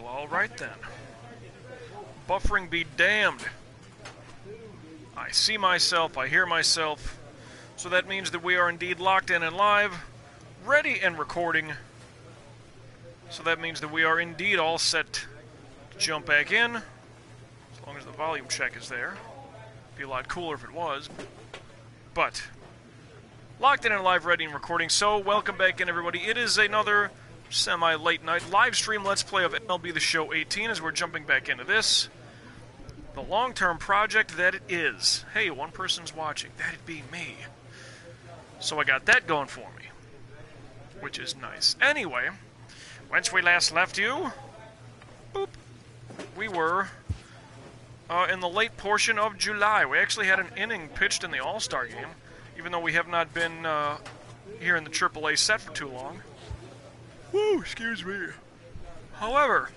Well, alright then. Buffering be damned. I see myself, I hear myself. So that means that we are indeed locked in and live, ready and recording. So that means that we are indeed all set to jump back in. As long as the volume check is there. It'd be a lot cooler if it was. But, locked in and live, ready and recording. So, welcome back in, everybody. It is another semi-late night live stream Let's Play of MLB The Show 18 as we're jumping back into this. The long-term project that it is. Hey, one person's watching. That'd be me. So I got that going for me. Which is nice. Anyway, whence we last left you, boop, we were in the late portion of July. We actually had an inning pitched in the All-Star game, even though we have not been here in the AAA set for too long. Woo, excuse me. However,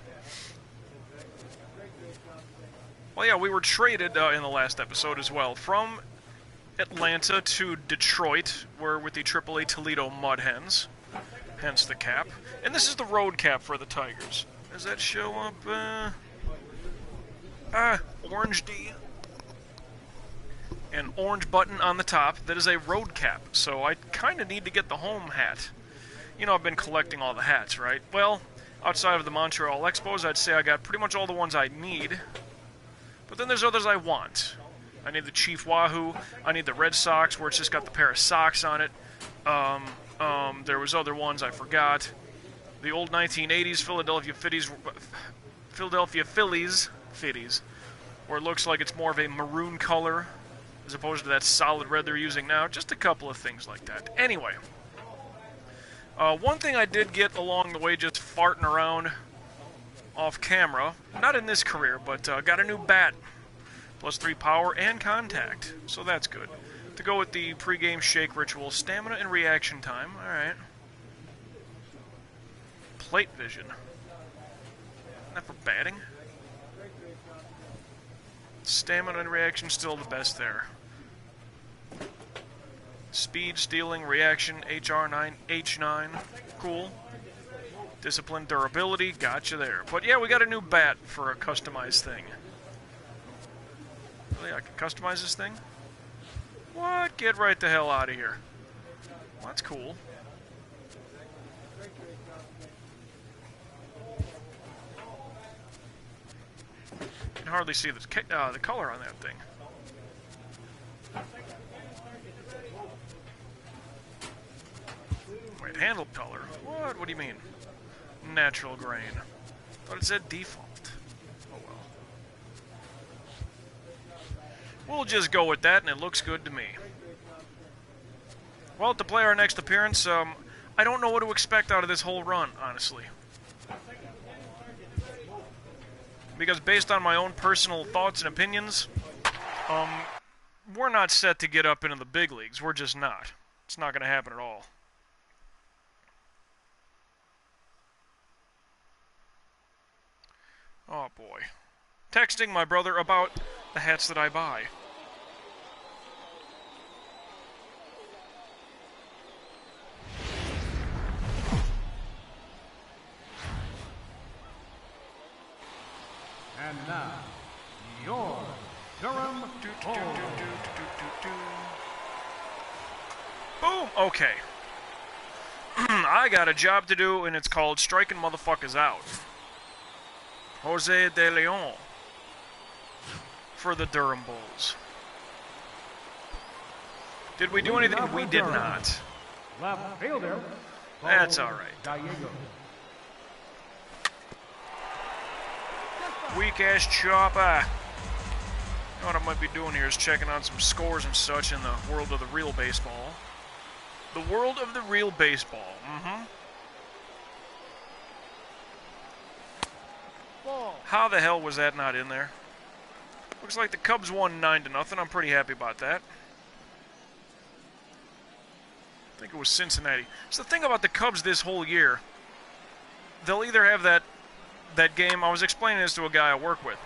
well, yeah, we were traded in the last episode as well from Atlanta to Detroit, where with the AAA Toledo Mud Hens, hence the cap. And this is the road cap for the Tigers. Does that show up? Orange D. An orange button on the top. That is a road cap. So I kind of need to get the home hat. You know, I've been collecting all the hats, right? Well, outside of the Montreal Expos, I'd say I got pretty much all the ones I need. But then there's others I want. I need the Chief Wahoo. I need the Red Sox, where it's just got the pair of socks on it. There was other ones I forgot. The old 1980s Philadelphia Phillies, where it looks like it's more of a maroon color as opposed to that solid red they're using now. Just a couple of things like that. Anyway, one thing I did get along the way, just farting around off camera, not in this career, but got a new bat. +3 power and contact, so that's good. To go with the pregame shake ritual, stamina and reaction time. Alright. Plate vision. Isn't that for batting? Stamina and reaction still the best there. Speed, stealing, reaction, HR9, H9. Cool. Discipline, durability, gotcha there. But yeah, we got a new bat for a customized thing. Really, I can customize this thing? What? Get right the hell out of here. Well, that's cool. You can hardly see the color on that thing. Wait, handle color? What? What do you mean? Natural grain. Thought it said default. Oh well. We'll just go with that, and it looks good to me. Well, to play our next appearance, I don't know what to expect out of this whole run, honestly. Because based on my own personal thoughts and opinions, we're not set to get up into the big leagues. We're just not. It's not going to happen at all. Oh boy. Texting my brother about the hats that I buy. And now, your Durham Boom! Okay. I got a job to do, and it's called striking motherfuckers out. Jose De Leon for the Durham Bulls. Did we do anything? We did not. left fielder. That's alright. Diego. Weak-ass chopper. You know what I might be doing here is checking on some scores and such in the world of the real baseball. The world of the real baseball. How the hell was that not in there? Looks like the Cubs won 9-0. I'm pretty happy about that. I think it was Cincinnati. So the thing about the Cubs this whole year, they'll either have that game. I was explaining this to a guy I work with.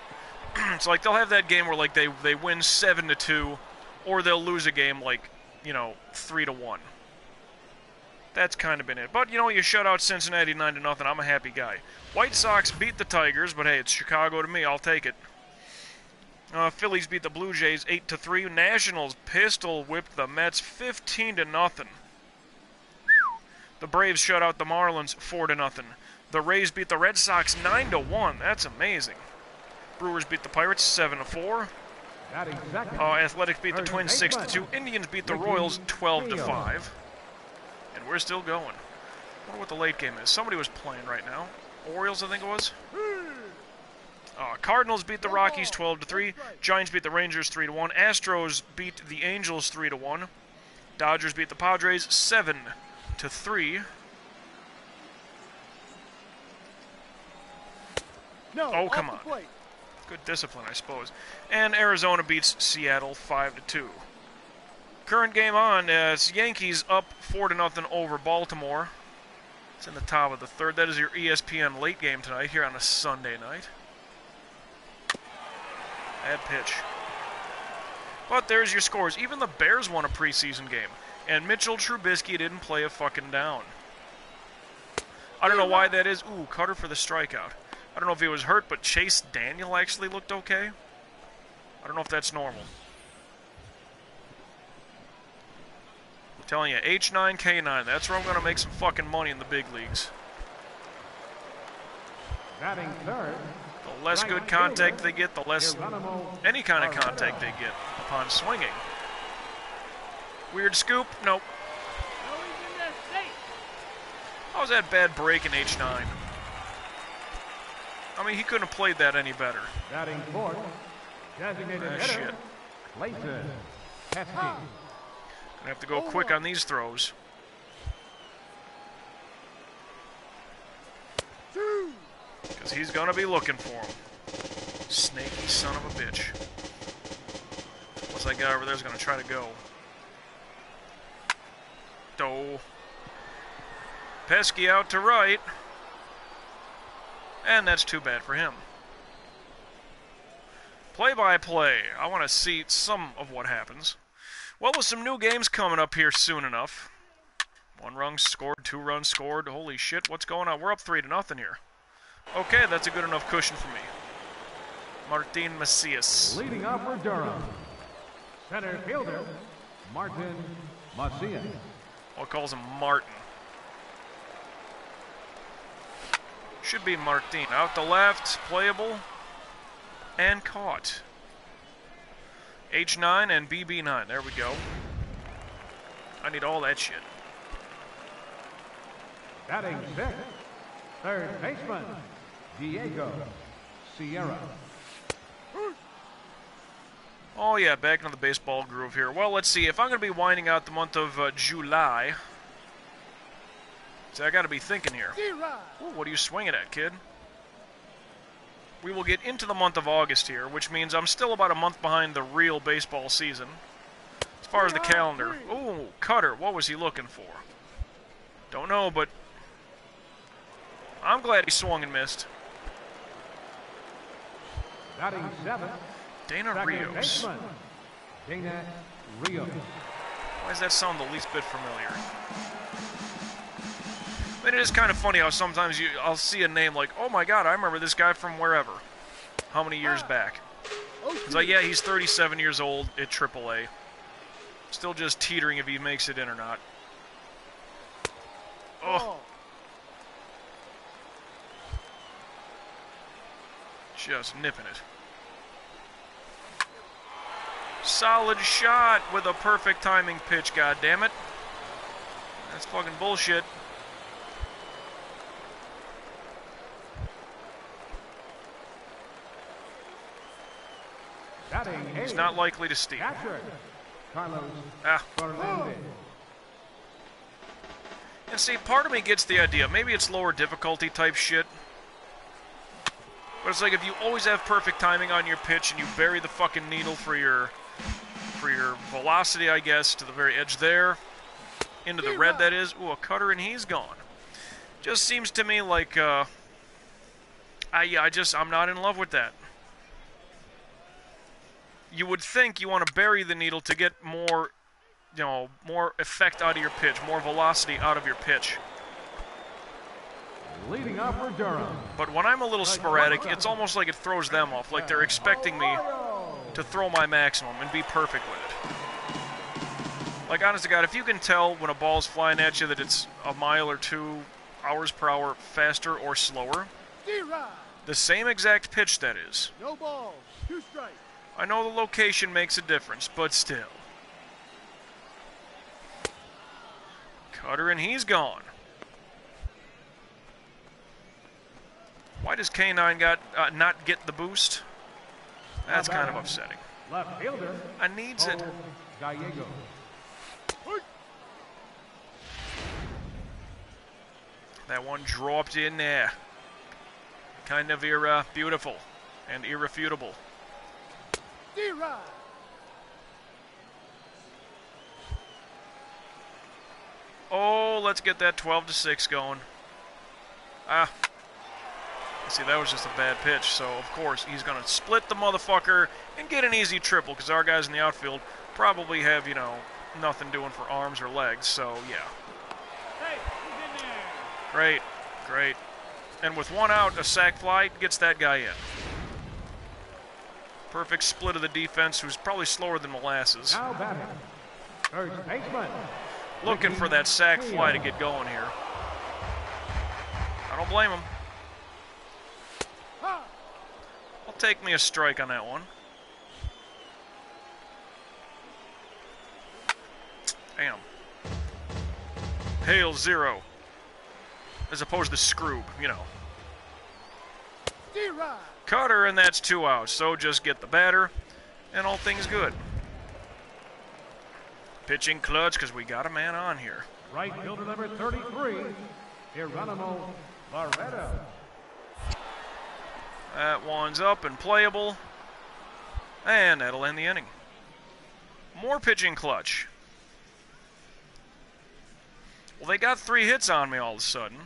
It's like they'll have that game where like they win 7-2, or they'll lose a game like, you know, 3-1. That's kind of been it. But, you know, you shut out Cincinnati 9-0. I'm a happy guy. White Sox beat the Tigers, but hey, it's Chicago to me. I'll take it. Phillies beat the Blue Jays 8-3. Nationals pistol whipped the Mets 15-0. The Braves shut out the Marlins 4-0. The Rays beat the Red Sox 9-1. That's amazing. Brewers beat the Pirates 7-4. Athletics beat the Twins 6-2. Indians beat the Royals 12-5. And we're still going. I wonder what the late game is. Somebody was playing right now. Orioles, I think it was. Cardinals beat the Rockies 12-3. Giants beat the Rangers 3-1. Astros beat the Angels 3-1. Dodgers beat the Padres 7-3. No, oh, come on. Good discipline, I suppose. And Arizona beats Seattle 5-2. Current game on, it's Yankees up 4-0 over Baltimore. It's in the top of the third. That is your ESPN late game tonight here on a Sunday night. Bad pitch. But there's your scores. Even the Bears won a preseason game. And Mitchell Trubisky didn't play a fucking down. I don't know why that is. Ooh, Cutter for the strikeout. I don't know if he was hurt, but Chase Daniel actually looked okay. I don't know if that's normal. I'm telling you, H9, K9, that's where I'm going to make some fucking money in the big leagues. Batting third. The less good contact they get, the less any kind of contact they get upon swinging. Weird scoop? Nope. How was that bad break in H9? I mean, he couldn't have played that any better. Batting fourth. Designated hitter. Shit. Clayton Pesky. Gonna have to go quick on these throws. Because he's gonna be looking for him. Snaky son of a bitch. What's that guy over there's gonna try to go? Oh. Pesky out to right. And that's too bad for him. Play-by-play. I want to see some of what happens. Well, with some new games coming up here soon enough. 1 run scored, 2 runs scored. Holy shit, what's going on? We're up 3-0 here. Okay, that's a good enough cushion for me. Martin Macias. Leading off for Durham. Center fielder, Martin Macias. Well, calls him Martin. Should be Martin. Out the left, playable, and caught. H9 and BB9. There we go. I need all that shit. Batting sixth, third baseman, Diego Sierra. Oh yeah, back into the baseball groove here. Well, let's see. If I'm going to be winding out the month of July, see, I got to be thinking here. Ooh, what are you swinging at, kid? We will get into the month of August here, which means I'm still about a month behind the real baseball season. As far as the calendar. Ooh, Cutter. What was he looking for? Don't know, but I'm glad he swung and missed. Batting seventh, Dana second Rios. baseman, Dana Rios. Why does that sound the least bit familiar? I mean, it is kind of funny how sometimes I'll see a name like, oh my god, I remember this guy from wherever. How many years back? It's like, yeah, he's 37 years old at AAA. Still just teetering if he makes it in or not. Oh. Just nipping it. Solid shot with a perfect timing pitch, goddammit. That's fucking bullshit. He's not likely to steal. Ah. And see, part of me gets the idea. Maybe it's lower difficulty type shit. But it's like if you always have perfect timing on your pitch and you bury the fucking needle for your velocity, I guess, to the very edge there, into the red, that is. Ooh, a cutter and he's gone. Just seems to me like, I'm not in love with that. You would think you want to bury the needle to get more you know, more effect out of your pitch, more velocity out of your pitch. Leading off for Durham. But when I'm a little sporadic, it's almost like it throws them off, like they're expecting me to throw my maximum and be perfect with it. Like, honest to God, if you can tell when a ball's flying at you that it's a mile or 2 hours per hour faster or slower, the same exact pitch that is. No balls, 2 strikes. I know the location makes a difference, but still. Cutter, and he's gone. Why does K9 not get the boost? That's kind of upsetting. Left fielder. I needs it. Gallego. That one dropped in there. Kind of beautiful and irrefutable. Oh, let's get that 12-6 going. Ah. See, that was just a bad pitch, so of course he's going to split the motherfucker and get an easy triple, because our guys in the outfield probably have, you know, nothing doing for arms or legs, so yeah. Hey, he's in there. Great, great. And with 1 out, a sac fly gets that guy in. Perfect split of the defense, who's probably slower than molasses. Now batting. First baseman. Looking for that sac fly to get going here. I don't blame him. I'll take me a strike on that one. Damn. Hail 0. As opposed to Scroob, you know. Cutter, and that's 2 outs. So just get the batter, and all things good. Pitching clutch, because we got a man on here. Right fielder number 33, Geronimo Barreto. That one's up and playable. And that'll end the inning. More pitching clutch. Well, they got 3 hits on me all of a sudden.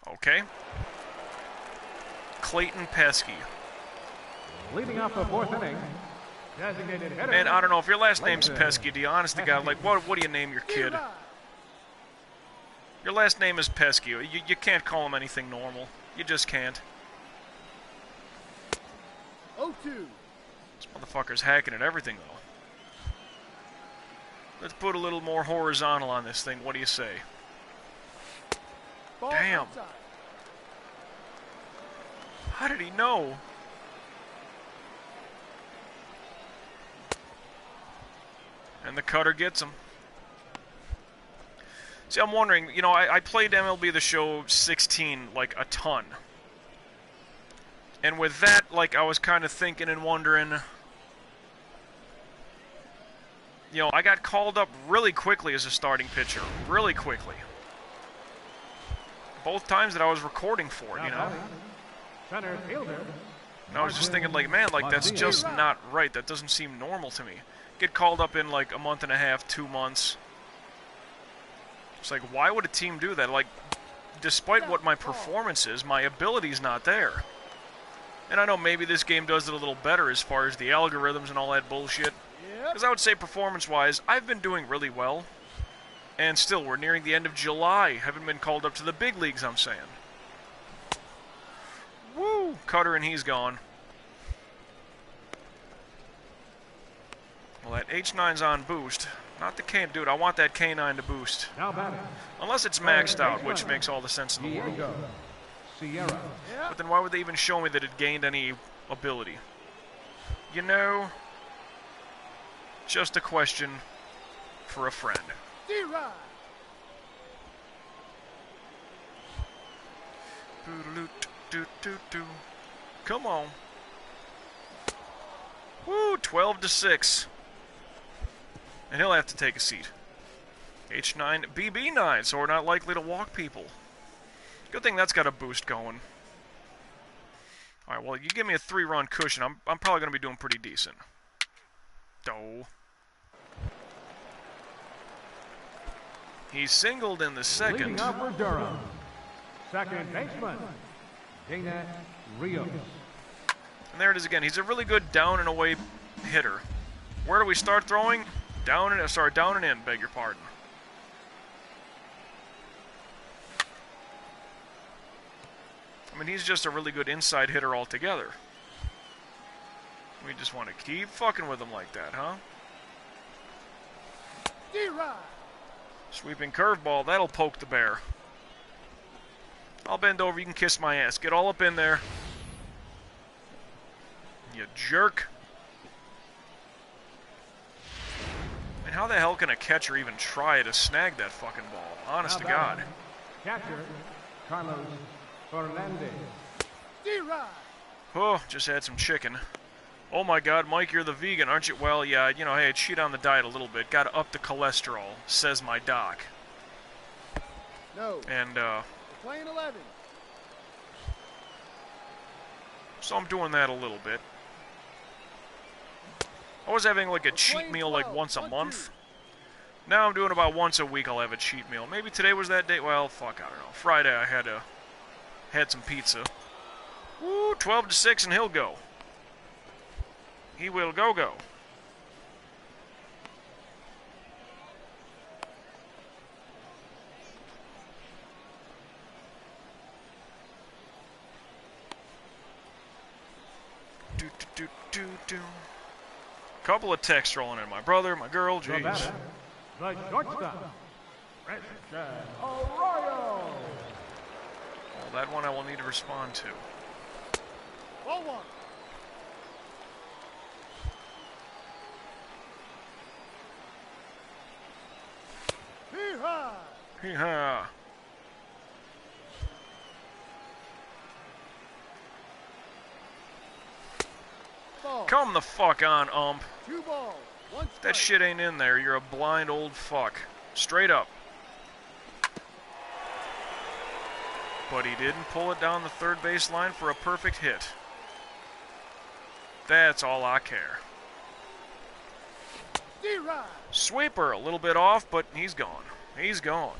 Okay. Clayton Pesky. Leading off the 4th inning, designated hitter. Man, I don't know if your last name's Pesky, do you honest to God, like, what do you name your kid? Your last name is Pesky. You can't call him anything normal. You just can't. 0-2. This motherfucker's hacking at everything, though. Let's put a little more horizontal on this thing. What do you say? Ball Damn. outside. How did he know? And the cutter gets him. See, I'm wondering, you know, I played MLB The Show 16, like, a ton. And with that, like, I was kind of thinking and wondering, you know, I got called up really quickly as a starting pitcher. Really quickly. Both times that I was recording for it, you know? Center fielder. And I was just thinking, like, man, like, that's just not right. That doesn't seem normal to me. Get called up in, like, a month and a half, 2 months. It's like, why would a team do that? Like, despite what my performance is, my ability's not there. And I know maybe this game does it a little better as far as the algorithms and all that bullshit. Because I would say performance-wise, I've been doing really well. And still, we're nearing the end of July. Haven't been called up to the big leagues, I'm saying. Woo! Cutter, and he's gone. Well, that H9's on boost. Not the K... Dude, I want that K9 to boost. Now batting. Unless it's maxed out, which makes all the sense in the world. Diego Sierra. But then why would they even show me that it gained any ability? You know... Just a question for a friend. Come on. Woo, 12-6. And he'll have to take a seat. H9, BB9, so we're not likely to walk people. Good thing that's got a boost going. Alright, well, you give me a 3-run cushion, I'm probably going to be doing pretty decent. Oh. He singled in the second. Leading off for Durham. Second baseman, Dana Rios. And there it is again. He's a really good down and away hitter. Where do we start throwing? Down and in, beg your pardon. I mean, he's just a really good inside hitter altogether. We just want to keep fucking with him like that, huh? D-Rod. Sweeping curveball, that'll poke the bear. I'll bend over, you can kiss my ass. Get all up in there. You jerk. And how the hell can a catcher even try to snag that fucking ball? Honest to God. Catcher, Carlos Fernandez. D-Rod. Oh, just had some chicken. Oh my God, Mike, you're the vegan, aren't you? Well, yeah, you know, hey, I cheat on the diet a little bit. Gotta up the cholesterol, says my doc. No. And, We're playing 11. so I'm doing that a little bit. I was having like a cheat meal like once a month. Now I'm doing about once a week I'll have a cheat meal. Maybe today was that day. Well, fuck, I don't know. Friday I had some pizza. Woo, 12-6 and he'll go. He will go. Do. Couple of texts rolling in. My brother, my girl, jeez. The shortstop, Christian Arroyo. Well, that one I will need to respond to. Ball one. Hee-haw. Hee-haw. Ball. Come the fuck on, ump. 2 balls. 1 strike. That shit ain't in there. You're a blind old fuck. Straight up. But he didn't pull it down the third base line for a perfect hit. That's all I care. D-Rod. Sweeper, a little bit off, but he's gone. He's gone.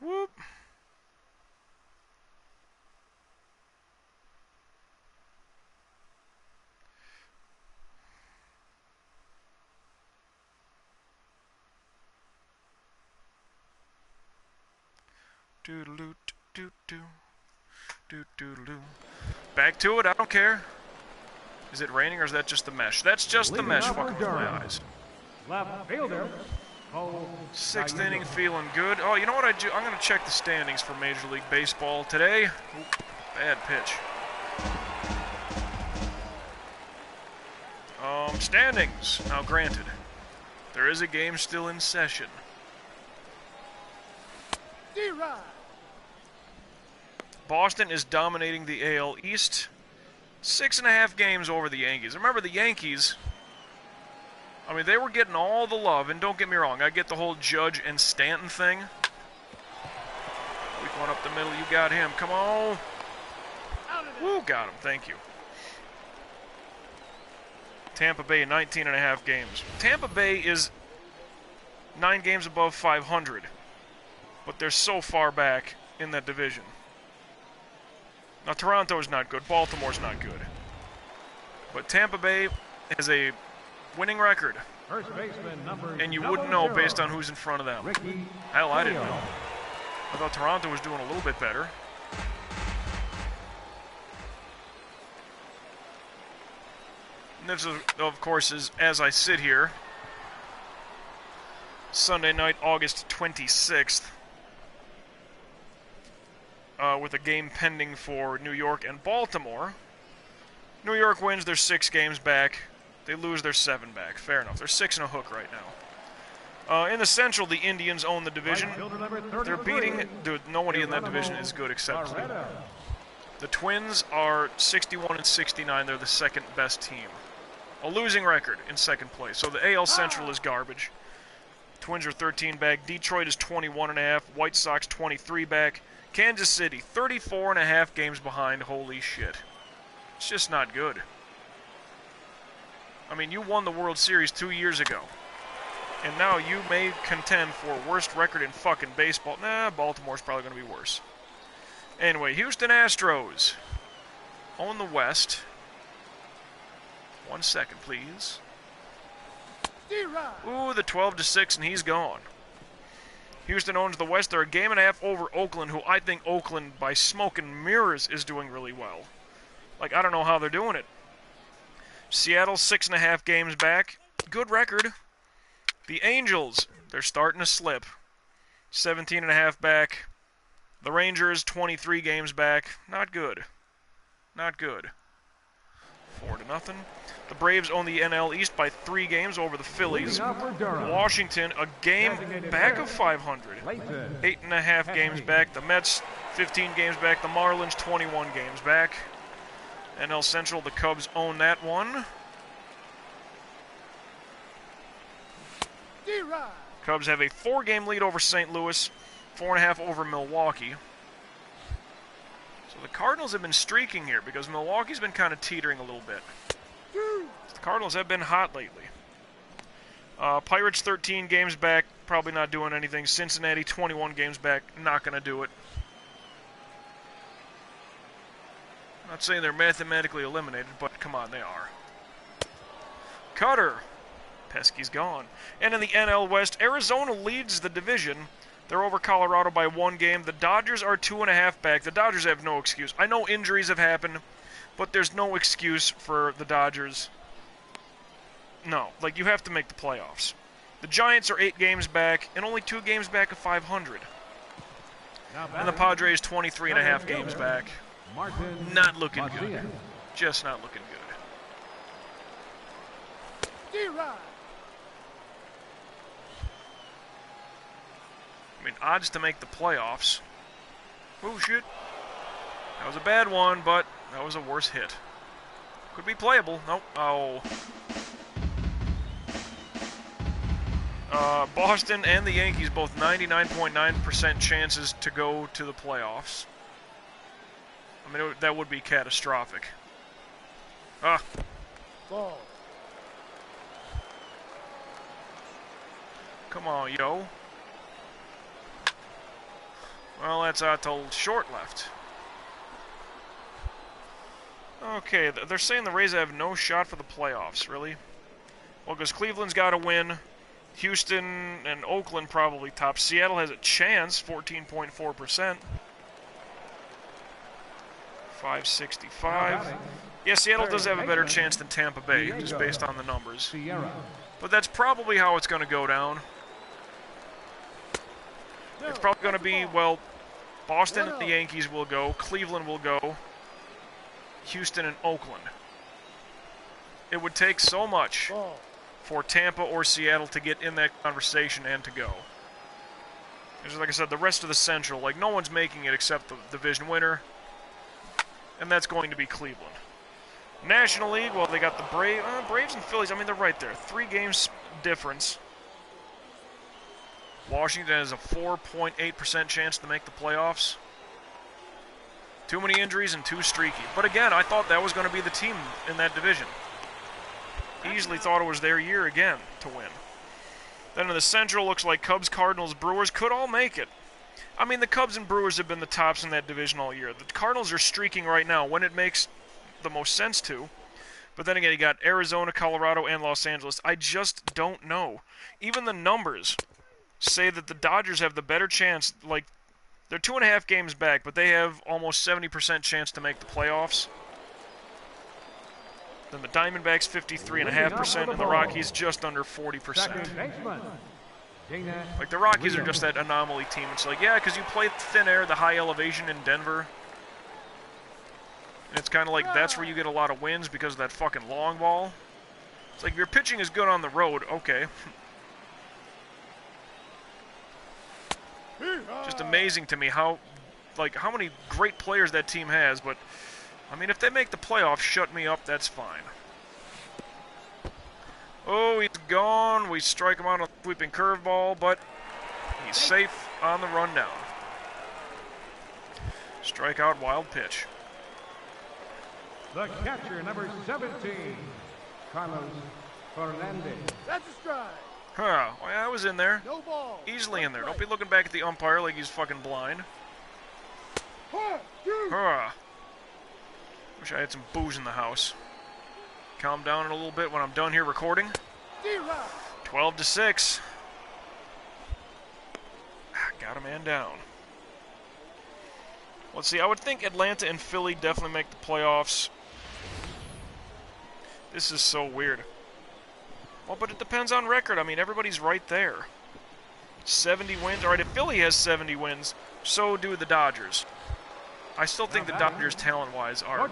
Whoop. Doodaloo, doodaloo. Back to it, I don't care. Is it raining or is that just the mesh? That's just the mesh fucking with my eyes. Left fielder, Cole. Sixth inning, feeling good. Oh, you know what I do? I'm going to check the standings for Major League Baseball today. Oop, bad pitch. Standings. Now, granted, there is a game still in session. D-Rod. Boston is dominating the AL East. 6.5 games over the Yankees. Remember, the Yankees, I mean, they were getting all the love, and don't get me wrong, I get the whole Judge and Stanton thing. Weak one up the middle, you got him. Come on. Woo, got him. Thank you. Tampa Bay, 19.5 games. Tampa Bay is 9 games above 500, but they're so far back in that division. Now, Toronto's not good. Baltimore's not good. But Tampa Bay has a winning record. First baseman number And you wouldn't know based on who's in front of them. Ricky Hell, I didn't Steele. know. I thought Toronto was doing a little bit better. And this, of course, is as I sit here, Sunday night, August 26th, with a game pending for New York and Baltimore. New York wins, they're 6 games back. They lose, they're 7 back. Fair enough. They're 6 and a hook right now. In the Central, the Indians own the division. Right fielder number They're 33, beating... Nobody in that division is good except Cleveland. Barrera. The Twins are 61 and 69. They're the second best team. A losing record in second place. So the AL Central is garbage. Twins are 13 back. Detroit is 21 and a half. White Sox 23 back. Kansas City, 34.5 games behind. Holy shit. It's just not good. I mean, you won the World Series 2 years ago. And now you may contend for worst record in fucking baseball. Nah, Baltimore's probably going to be worse. Anyway, Houston Astros own the West. 1 second, please. Ooh, the 12-6, and he's gone. Houston owns the West. They're a game and a half over Oakland, who I think Oakland, by smoke and mirrors, is doing really well. Like, I don't know how they're doing it. Seattle, 6.5 games back. Good record. The Angels, they're starting to slip. 17.5 back. The Rangers, 23 games back. Not good. Not good. 4-0. The Braves own the NL East by 3 games over the Phillies. Washington, a game back of 500. 8.5 games back. The Mets, 15 games back. The Marlins, 21 games back. NL Central, the Cubs own that one. Cubs have a 4-game lead over St. Louis, 4.5 over Milwaukee. So the Cardinals have been streaking here because Milwaukee's been kind of teetering a little bit. The Cardinals have been hot lately. Pirates 13 games back, probably not doing anything. Cincinnati 21 games back, not going to do it. I'm not saying they're mathematically eliminated, but come on, they are. Cutter. Pesky's gone. And in the NL West, Arizona leads the division. They're over Colorado by 1 game. The Dodgers are 2.5 back. The Dodgers have no excuse. I know injuries have happened, but there's no excuse for the Dodgers. No, like, you have to make the playoffs. The Giants are 8 games back and only 2 games back of 500. And the Padres 23.5 games back. Not looking good. Just not looking good. I mean, odds to make the playoffs. Oh, shit. That was a bad one, but that was a worse hit. Could be playable. Nope. Oh. Boston and the Yankees both 99.9% chances to go to the playoffs. I mean, that would be catastrophic. Ah. Ball. Come on, yo. Well, that's out till short left. Okay, they're saying the Rays have no shot for the playoffs, really? Well, because Cleveland's got to win. Houston and Oakland probably top. Seattle has a chance, 14.4%. 565. Yeah, Seattle does have a better chance than Tampa Bay, just based on the numbers. But that's probably how it's going to go down. It's probably going to be, well, Boston and the Yankees will go, Cleveland will go, Houston and Oakland. It would take so much for Tampa or Seattle to get in that conversation and to go. Because, like I said, the rest of the Central, like, no one's making it except the division winner, and that's going to be Cleveland. National League, well, they got the Braves and Phillies. I mean, they're right there. 3 games difference. Washington has a 4.8% chance to make the playoffs. Too many injuries and too streaky. But again, I thought that was going to be the team in that division. Easily thought it was their year again to win. Then in the Central, looks like Cubs, Cardinals, Brewers could all make it. I mean, the Cubs and Brewers have been the tops in that division all year. The Cardinals are streaking right now when it makes the most sense to. But then again, you got Arizona, Colorado, and Los Angeles. I just don't know. Even the numbers say that the Dodgers have the better chance. Like, they're 2.5 games back, but they have almost 70% chance to make the playoffs. Then the Diamondbacks 53.5%, and the Rockies just under 40%. Like, the Rockies are just that anomaly team. It's like, yeah, because you play thin air, the high elevation in Denver. And it's kind of like that's where you get a lot of wins because of that fucking long ball. It's like, if your pitching is good on the road, okay. Just amazing to me how many great players that team has, but I mean, if they make the playoffs, shut me up, that's fine. Oh, he's gone. We strike him out on a sweeping curveball, but he's safe on the rundown. Strikeout, wild pitch. The catcher, number 17, Carlos Fernandez. That's a strike. Huh, well, I was in there. No ball. Easily in there. Don't be looking back at the umpire like he's fucking blind. Huh. Wish I had some booze in the house. Calm down in a little bit when I'm done here recording. 12-6. Got a man down. Let's see, I would think Atlanta and Philly definitely make the playoffs. This is so weird. Well, but it depends on record. I mean, everybody's right there. 70 wins. All right, if Philly has 70 wins, so do the Dodgers. I still think the Dodgers, talent-wise, are...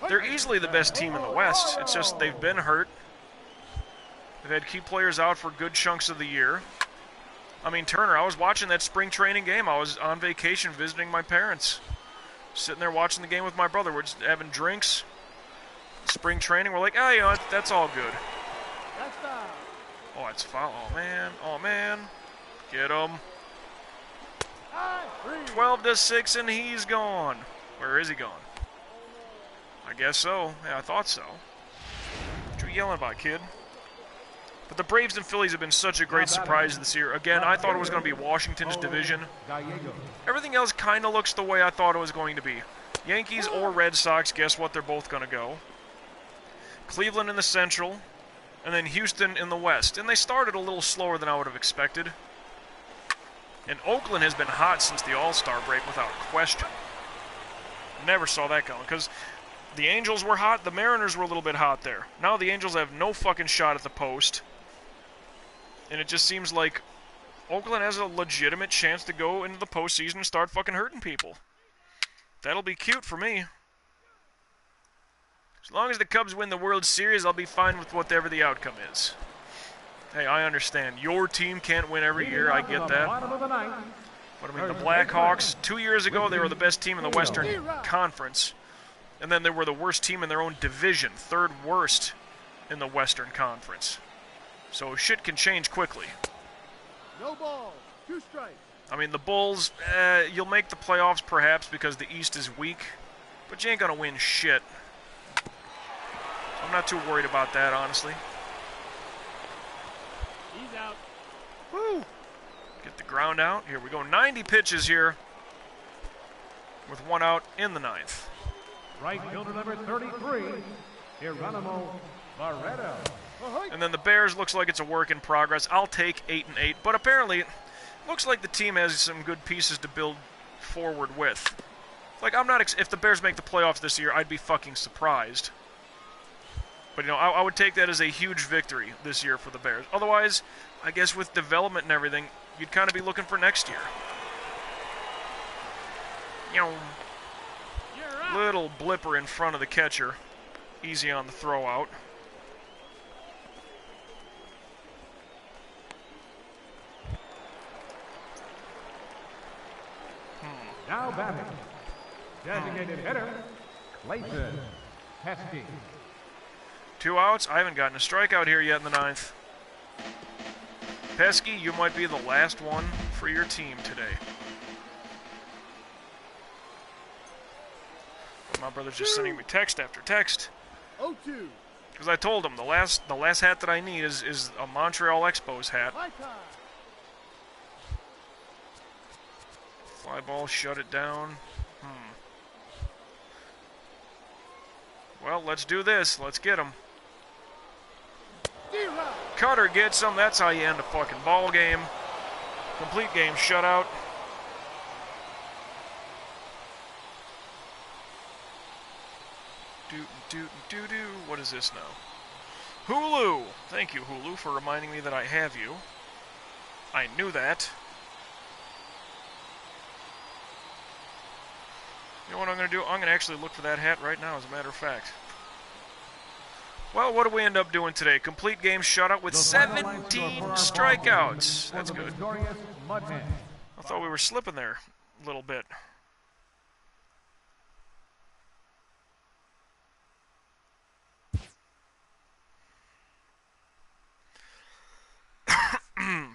They're easily the best team in the West. It's just they've been hurt. They've had key players out for good chunks of the year. I mean, Turner, I was watching that spring training game. I was on vacation visiting my parents. Sitting there watching the game with my brother. We're just having drinks. Spring training. We're like, oh, you know, that's all good. That's foul. Oh, it's foul. Oh, man. Oh, man. Get him. 12-6, and he's gone. Where is he gone? I guess so. Yeah, I thought so. What you yelling about, kid? But the Braves and Phillies have been such a great surprise this year. Again, I thought it was going to be Washington's division. Everything else kind of looks the way I thought it was going to be. Yankees or Red Sox, guess what? They're both going to go. Cleveland in the Central, and then Houston in the West. And they started a little slower than I would have expected. And Oakland has been hot since the All-Star break without question. Never saw that coming, because the Angels were hot, the Mariners were a little bit hot there. Now the Angels have no fucking shot at the post. And it just seems like Oakland has a legitimate chance to go into the postseason and start fucking hurting people. That'll be cute for me. As long as the Cubs win the World Series, I'll be fine with whatever the outcome is. Hey, I understand. Your team can't win every year. I get that. But I mean, the Blackhawks, 2 years ago, they were the best team in the Western Conference. And then they were the worst team in their own division, third worst in the Western Conference. So shit can change quickly. No ball. 2 strikes. I mean, the Bulls, you'll make the playoffs perhaps because the East is weak, but you ain't going to win shit. I'm not too worried about that, honestly. He's out. Woo! Get the ground out. Here we go. 90 pitches here with 1 out in the 9th. Right fielder number 33, Geronimo Barreto. And then the Bears looks like it's a work in progress. I'll take 8-8, but apparently it looks like the team has some good pieces to build forward with. Like, I'm not if the Bears make the playoffs this year, I'd be fucking surprised. But, you know, I would take that as a huge victory this year for the Bears. Otherwise, I guess with development and everything, you'd kind of be looking for next year. You know, little blipper in front of the catcher. Easy on the throw out. Now batting, designated hitter, Clayton Pesky. 2 outs. I haven't gotten a strikeout here yet in the 9th. Pesky, you might be the last one for your team today. My brother's just sending me text after text. 0-2. Because I told him the last hat that I need is a Montreal Expos hat. High time. Fly ball, shut it down. Well, let's do this. Let's get him. Cutter gets him. That's how you end a fucking ball game. Complete game shutout. Do. What is this now? Hulu. Thank you, Hulu, for reminding me that I have you. I knew that. You know what I'm going to do? I'm going to actually look for that hat right now, as a matter of fact. Well, what do we end up doing today? Complete game shutout with 17 strikeouts. That's good. I thought we were slipping there a little bit.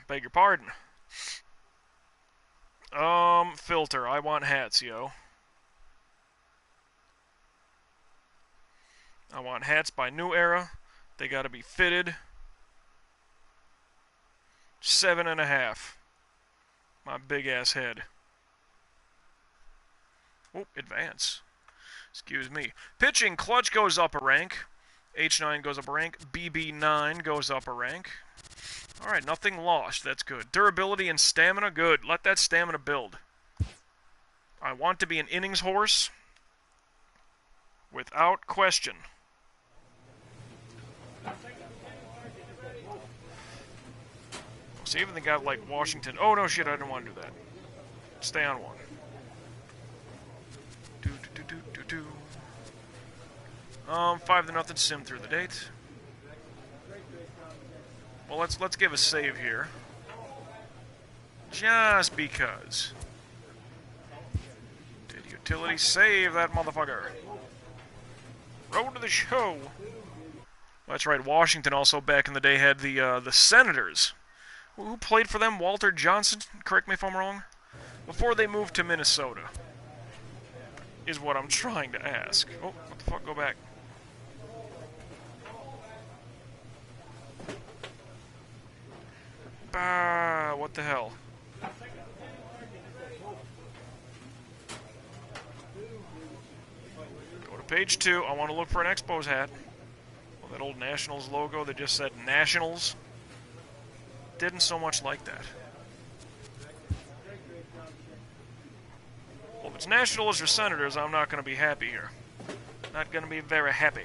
Beg your pardon. Filter. I want hats, yo. I want hats by New Era. They gotta be fitted. 7.5. My big ass head. Oh, advance. Excuse me. Pitching, clutch goes up a rank. H9 goes up a rank. BB9 goes up a rank. Alright, nothing lost. That's good. Durability and stamina, good. Let that stamina build. I want to be an innings horse. Without question. So even the guy like Washington. Oh, no, shit, I didn't want to do that. Stay on one. Do, do, do, do, do, do. 5-0 sim through the date. Well, let's give a save here. Just because. Did utility save that motherfucker? Road to the show. That's right. Washington also back in the day had the Senators. Who played for them? Walter Johnson. Correct me if I'm wrong. Before they moved to Minnesota, is what I'm trying to ask. Oh, what the fuck? Go back. Bah, what the hell? Go to page 2. I want to look for an Expos hat. Well, that old Nationals logo that just said Nationals. Didn't so much like that. Well, if it's Nationals or Senators, I'm not going to be happy here. Not going to be very happy.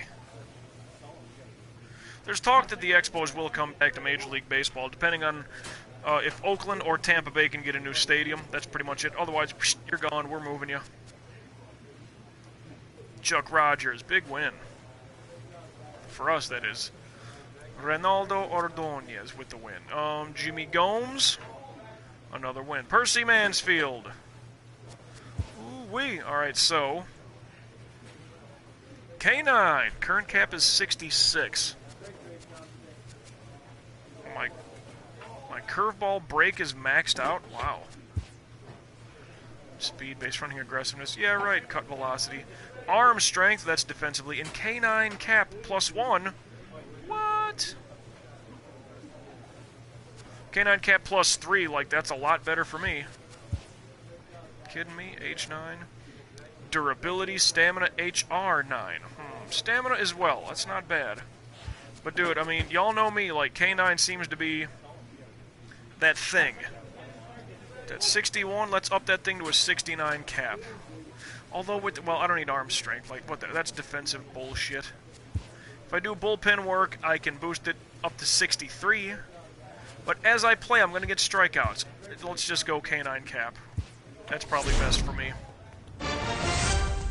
There's talk that the Expos will come back to Major League Baseball, depending on if Oakland or Tampa Bay can get a new stadium. That's pretty much it. Otherwise, you're gone. We're moving you. Chuck Rogers, big win. For us, that is. Reynaldo Ordonez with the win. Jimmy Gomes, another win. Percy Mansfield. Ooh-wee. All right, so K9, current cap is 66. My curveball break is maxed out. Wow. Speed, base running aggressiveness. Yeah, right. Cut velocity. Arm strength, that's defensively. And K9 cap +1. What? K9 cap +3, like that's a lot better for me. Kidding me? H9. Durability, stamina, HR9. Stamina as well, that's not bad. But dude, I mean, y'all know me, like K9 seems to be that thing. That's 61, let's up that thing to a 69 cap. Although with, well, I don't need arm strength, like what that's defensive bullshit. If I do bullpen work, I can boost it up to 63. But as I play, I'm going to get strikeouts. Let's just go K9 cap. That's probably best for me.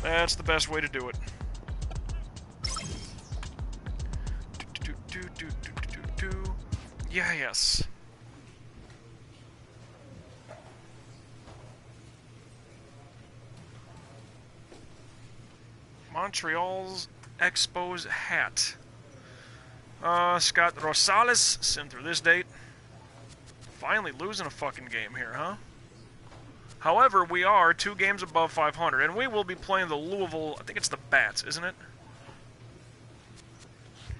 That's the best way to do it. Yeah, yes. Montreal's Expos hat. Scott Rosales, sim through this date. Finally losing a fucking game here, huh? However, we are 2 games above 500, and we will be playing the Louisville, I think it's the Bats, isn't it?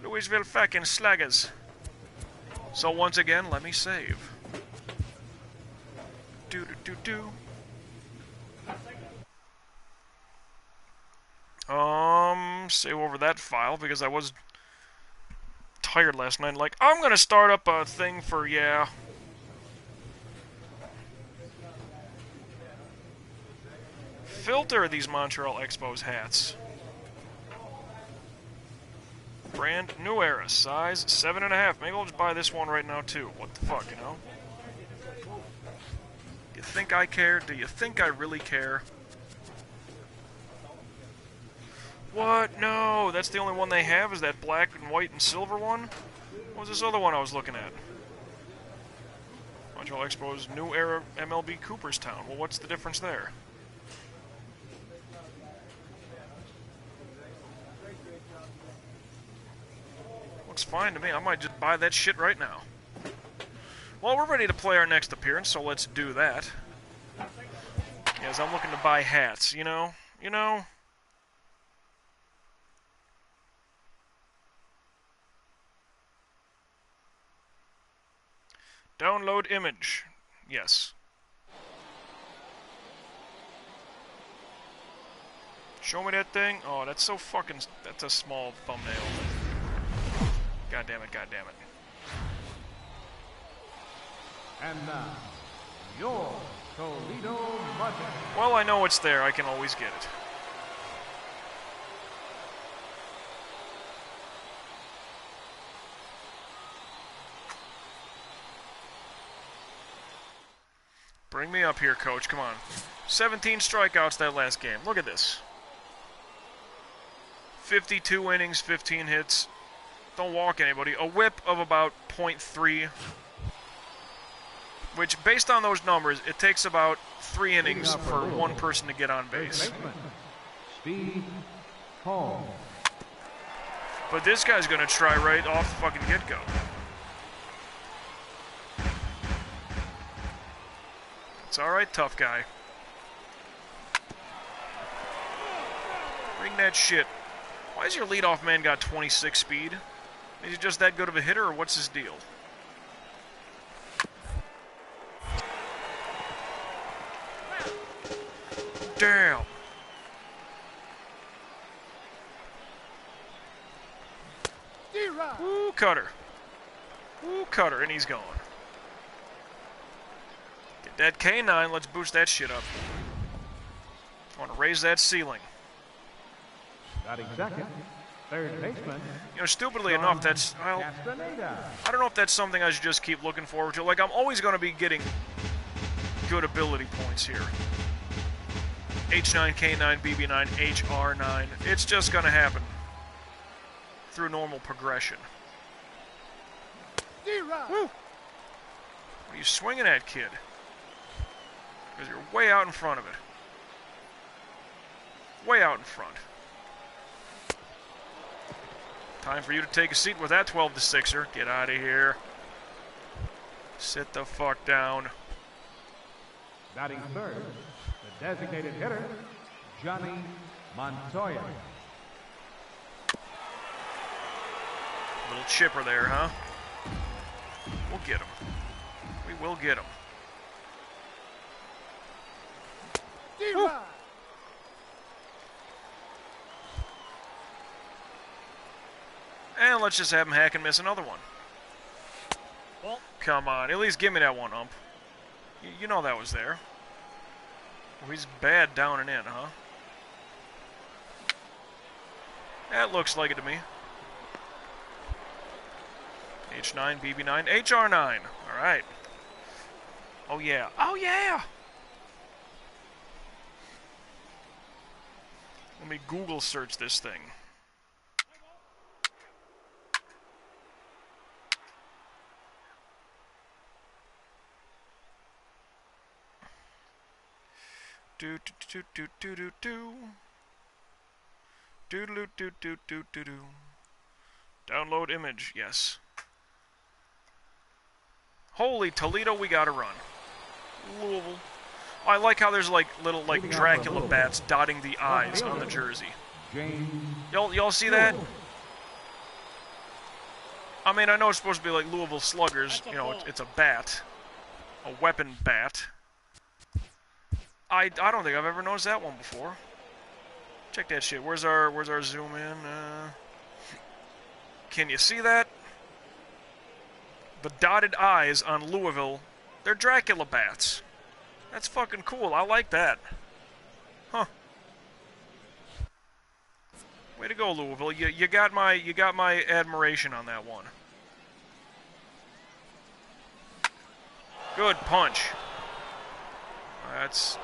Louisville fucking Slaggers. So once again, let me save. Do-do-do-do. Save over that file, because I was tired last night. Like, I'm gonna start up a thing for, yeah. Filter these Montreal Expos hats. Brand New Era, size 7.5. Maybe I'll just buy this one right now too. What the fuck, you know? You think I care? Do you think I really care? What? No, that's the only one they have, is that black and white and silver one? What was this other one I was looking at? Montreal Expos New Era MLB Cooperstown. Well, what's the difference there? Looks fine to me. I might just buy that shit right now. Well, we're ready to play our next appearance, so let's do that. Yes, I'm looking to buy hats, you know? You know? Download image. Yes. Show me that thing. Oh, that's so fucking... That's a small thumbnail. God damn it, god damn it. And now, your Toledo Mud Hens. Well, I know it's there. I can always get it. Bring me up here, coach. Come on. 17 strikeouts that last game. Look at this. 52 innings, 15 hits. Don't walk anybody. A whip of about .3. Which, based on those numbers, it takes about 3 innings for one person to get on base. Steve Holmes. But this guy's going to try right off the fucking get-go. It's alright, tough guy. Bring that shit. Why has your leadoff man got 26 speed? Is he just that good of a hitter, or what's his deal? Damn. D-Rod. Woo, cutter. Woo, cutter, and he's gone. Get that K9, let's boost that shit up. I want to raise that ceiling. Batting second, third baseman. You know, stupidly enough, that's... Well, Castaneda. I don't know if that's something I should just keep looking forward to. Like, I'm always going to be getting good ability points here. H9, K9, BB9, HR9. It's just going to happen through normal progression. D-Rod. Woo! What are you swinging at, kid? Because you're way out in front of it. Way out in front. Time for you to take a seat with that 12-6er. Get out of here. Sit the fuck down. Batting third, the designated hitter, Johnny Montoya. Little chipper there, huh? We'll get him. We will get him. D-Rod. And let's just have him hack and miss another one. Well, Come on, at least give me that one, ump. You know that was there. Well, he's bad down and in, huh? That looks like it to me. H9, BB9, HR9. All right. Oh, yeah. Oh, yeah! Let me Google search this thing. Do do do do do do do do do do do do do. Download image, yes. Holy Toledo, we gotta run. Louisville. Oh, I like how there's like little like Dracula bats dotting the eyes on the jersey. Y'all see that? I mean, I know it's supposed to be like Louisville Sluggers. You know, it's a bat, a weapon bat. I don't think I've ever noticed that one before. Check that shit. Where's our zoom in? Can you see that? The dotted eyes on Louisville, they're Dracula bats. That's fucking cool. I like that. Huh. Way to go, Louisville. You got my admiration on that one. Good punch. That's...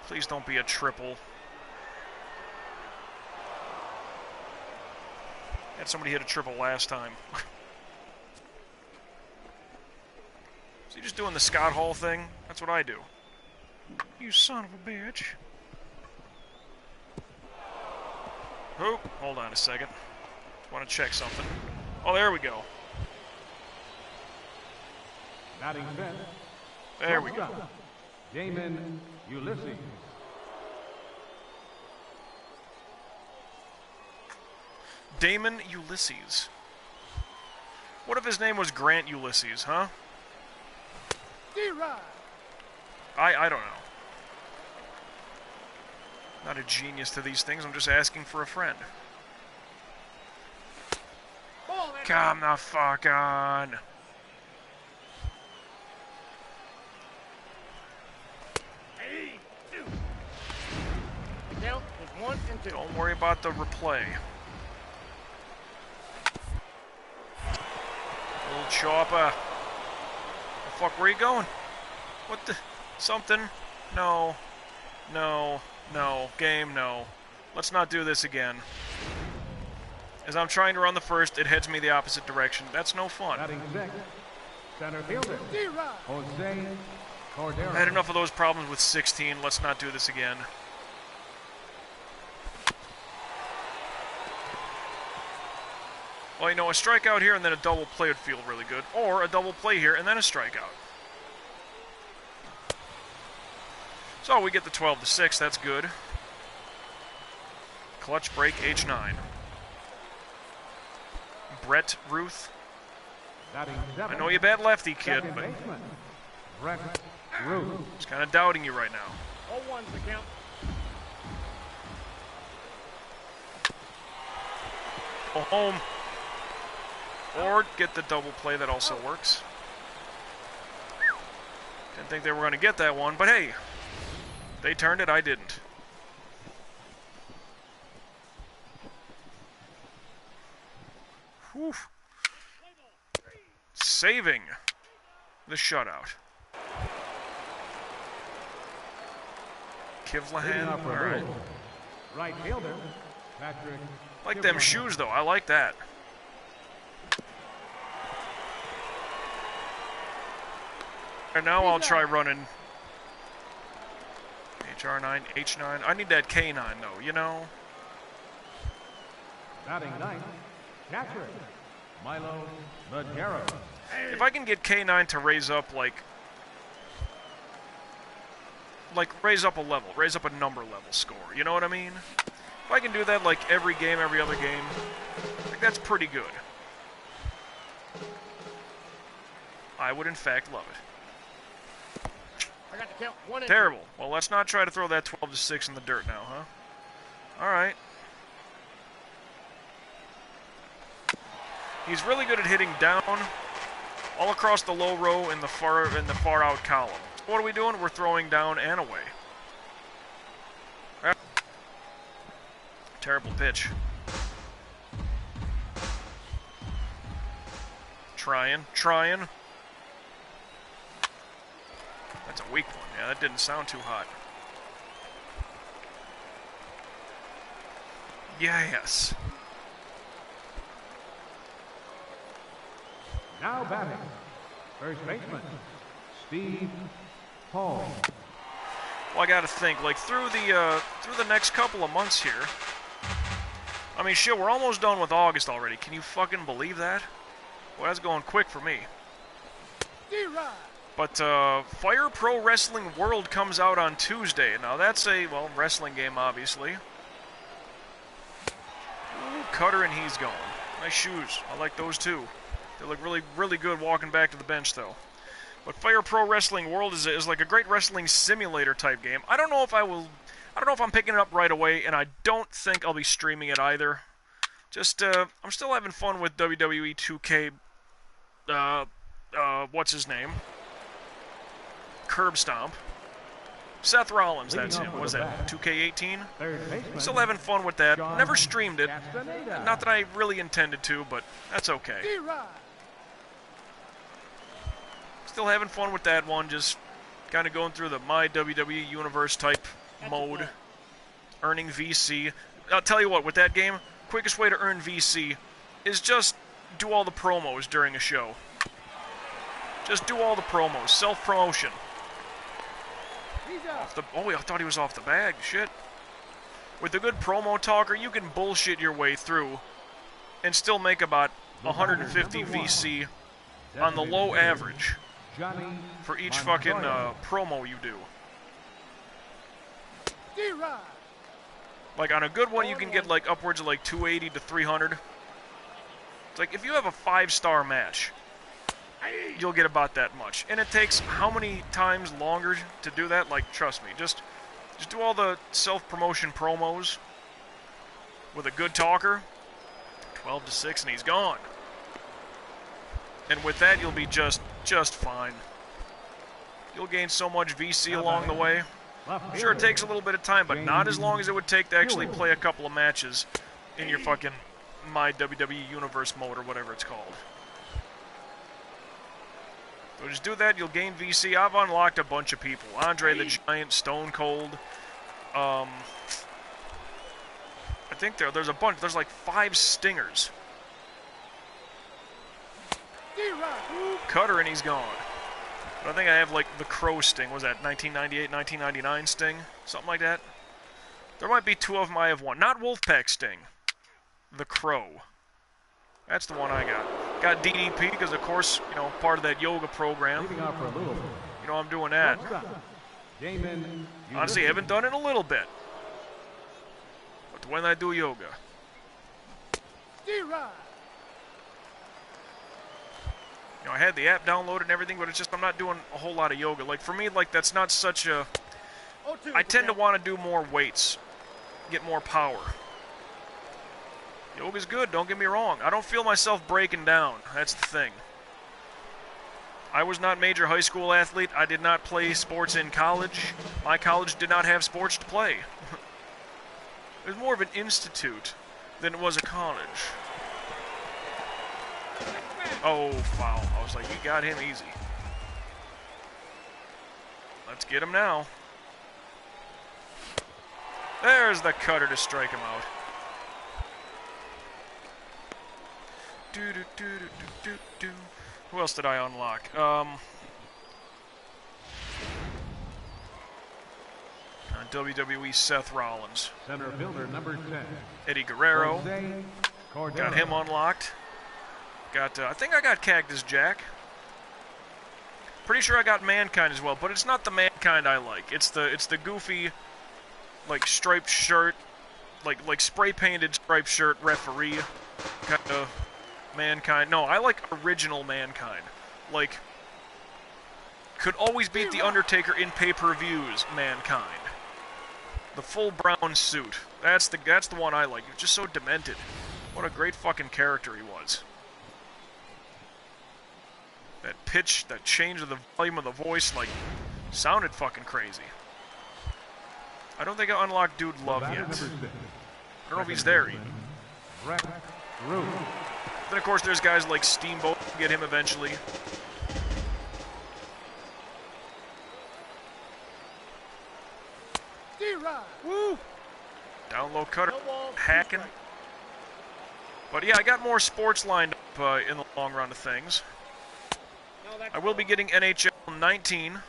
Please don't be a triple. Had somebody hit a triple last time. Is he just doing the Scott Hall thing? That's what I do. You son of a bitch. Oh, hold on a second. Just want to check something. Oh, there we go. Batting fifth, There we go. Damon Ulysses. Damon Ulysses. What if his name was Grant Ulysses, huh? D-Rod. I don't know. Not a genius to these things. I'm just asking for a friend. Ball. Come the fuck on. Count is 1 and 2. Don't worry about the replay. Little chopper. The fuck, where you going? What the? Something? No. No. No. Game, no. Let's not do this again. As I'm trying to run the first, it heads me the opposite direction. That's no fun. Batting sixth, center fielder, D-Rod. Jose Cordero. I had enough of those problems with 16. Let's not do this again. Well, you know, a strikeout here and then a double play would feel really good. Or a double play here and then a strikeout. So we get the 12-6. That's good. Clutch break, H9. Brett Ruth. Batting I seventh, know you bad lefty, kid, second but baseman, Brett Ruth. just kind of doubting you right now. 0-1's the count. Go home. Or get the double play, that also works. Didn't think they were going to get that one, but hey, they turned it, I didn't. Whew. Saving the shutout. Leading Kivlahan, off for all right. Ruth, right fielder, Patrick. Like them Kivlahan. shoes, though. I like that. And now I'll try running HR9, H9. I need that K9, though, you know? Batting ninth, catcher, Milo Madero. If I can get K9 to raise up, like raise up a level, raise up a number level score, you know what I mean? If I can do that, like, every game, every other game, like, that's pretty good. I would, in fact, love it. I got the count 1 and Terrible. Well, let's not try to throw that 12-6 in the dirt now, huh? All right. He's really good at hitting down, all across the low row in the far out column. So what are we doing? We're throwing down and away. Ah. Terrible pitch. Trying. That's a weak one. Yeah, that didn't sound too hot. Yes. Now batting, first baseman, Steve Paul. Well, I got to think, like, through the next couple of months here. I mean, shit, we're almost done with August already. Can you fucking believe that? Well, that's going quick for me. D-Rod. But Fire Pro Wrestling World comes out on Tuesday. Now that's a, well, wrestling game, obviously. Ooh, Cutter and he's going. Nice shoes. I like those too. They look really, really good walking back to the bench, though. But Fire Pro Wrestling World is like a great wrestling simulator type game. I don't know if I'm picking it up right away, and I don't think I'll be streaming it either. Just, I'm still having fun with WWE 2K, what's his name? Curb Stomp. Seth Rollins, that's him. What was that, 2K18? Third baseman, Still having fun with that. John Never streamed it. Castaneda. Not that I really intended to, but that's okay. D-Rod. Still having fun with that one, just kind of going through the My WWE Universe type mode, earning VC. I'll tell you what, with that game, quickest way to earn VC is just do all the promos during a show. Just do all the promos, self-promotion. He's out. I thought he was off the bag, shit. With a good promo talker, you can bullshit your way through and still make about 150 VC on the low average Johnny for each Montoya. fucking promo you do. D-Rod. Like on a good one, you can get like upwards of like 280 to 300. like, if you have a 5-star match, you'll get about that much. And it takes how many times longer to do that? Like, trust me, just do all the self-promotion promos with a good talker. 12-6, and he's gone. And with that, you'll be just fine. You'll gain so much VC along the way. Sure, it takes a little bit of time, but not as long as it would take to actually play a couple of matches in your fucking My WWE Universe mode or whatever it's called. So just do that, you'll gain VC. I've unlocked a bunch of people. Andre the Giant, Stone Cold. I think there's a bunch. There's like 5 Stingers. Ooh, Cutter, and he's gone. But I think I have like the Crow Sting. Was that 1998, 1999 Sting? Something like that. There might be 2 of them I have one. Not Wolfpack Sting. The Crow. That's the one I got. Got DDP because, of course, you know, part of that yoga program. You know, I'm doing that. Honestly, I haven't done it in a little bit. But when I do yoga. You know, I had the app downloaded and everything, but it's just I'm not doing a whole lot of yoga. Like, for me, like, that's not such a... I tend to want to do more weights, get more power. Yoga's good, don't get me wrong. I don't feel myself breaking down. That's the thing. I was not a major high school athlete. I did not play sports in college. My college did not have sports to play. It was more of an institute than it was a college. Oh, foul. I was like, you got him easy. Let's get him now. There's the cutter to strike him out. Who else did I unlock? WWE Seth Rollins. Center fielder number 10. Eddie Guerrero. Got him unlocked. Got I think I got Cactus Jack. Pretty sure I got Mankind as well, but it's not the Mankind I like. It's the goofy, like, striped shirt, like spray painted striped shirt referee kind of Mankind. No, I like original Mankind. Like, could always beat the Undertaker in pay-per-views Mankind. The full brown suit. That's the one I like. He was just so demented. What a great fucking character he was. That pitch, that change of the volume of the voice, like, sounded fucking crazy. I don't think I unlocked Dude Love yet. I don't know if he's there even. Then, of course, there's guys like Steamboat. Get him eventually. Woo! Down low cutter. Hacking. But, yeah, I got more sports lined up in the long run of things. I will be getting NHL 19.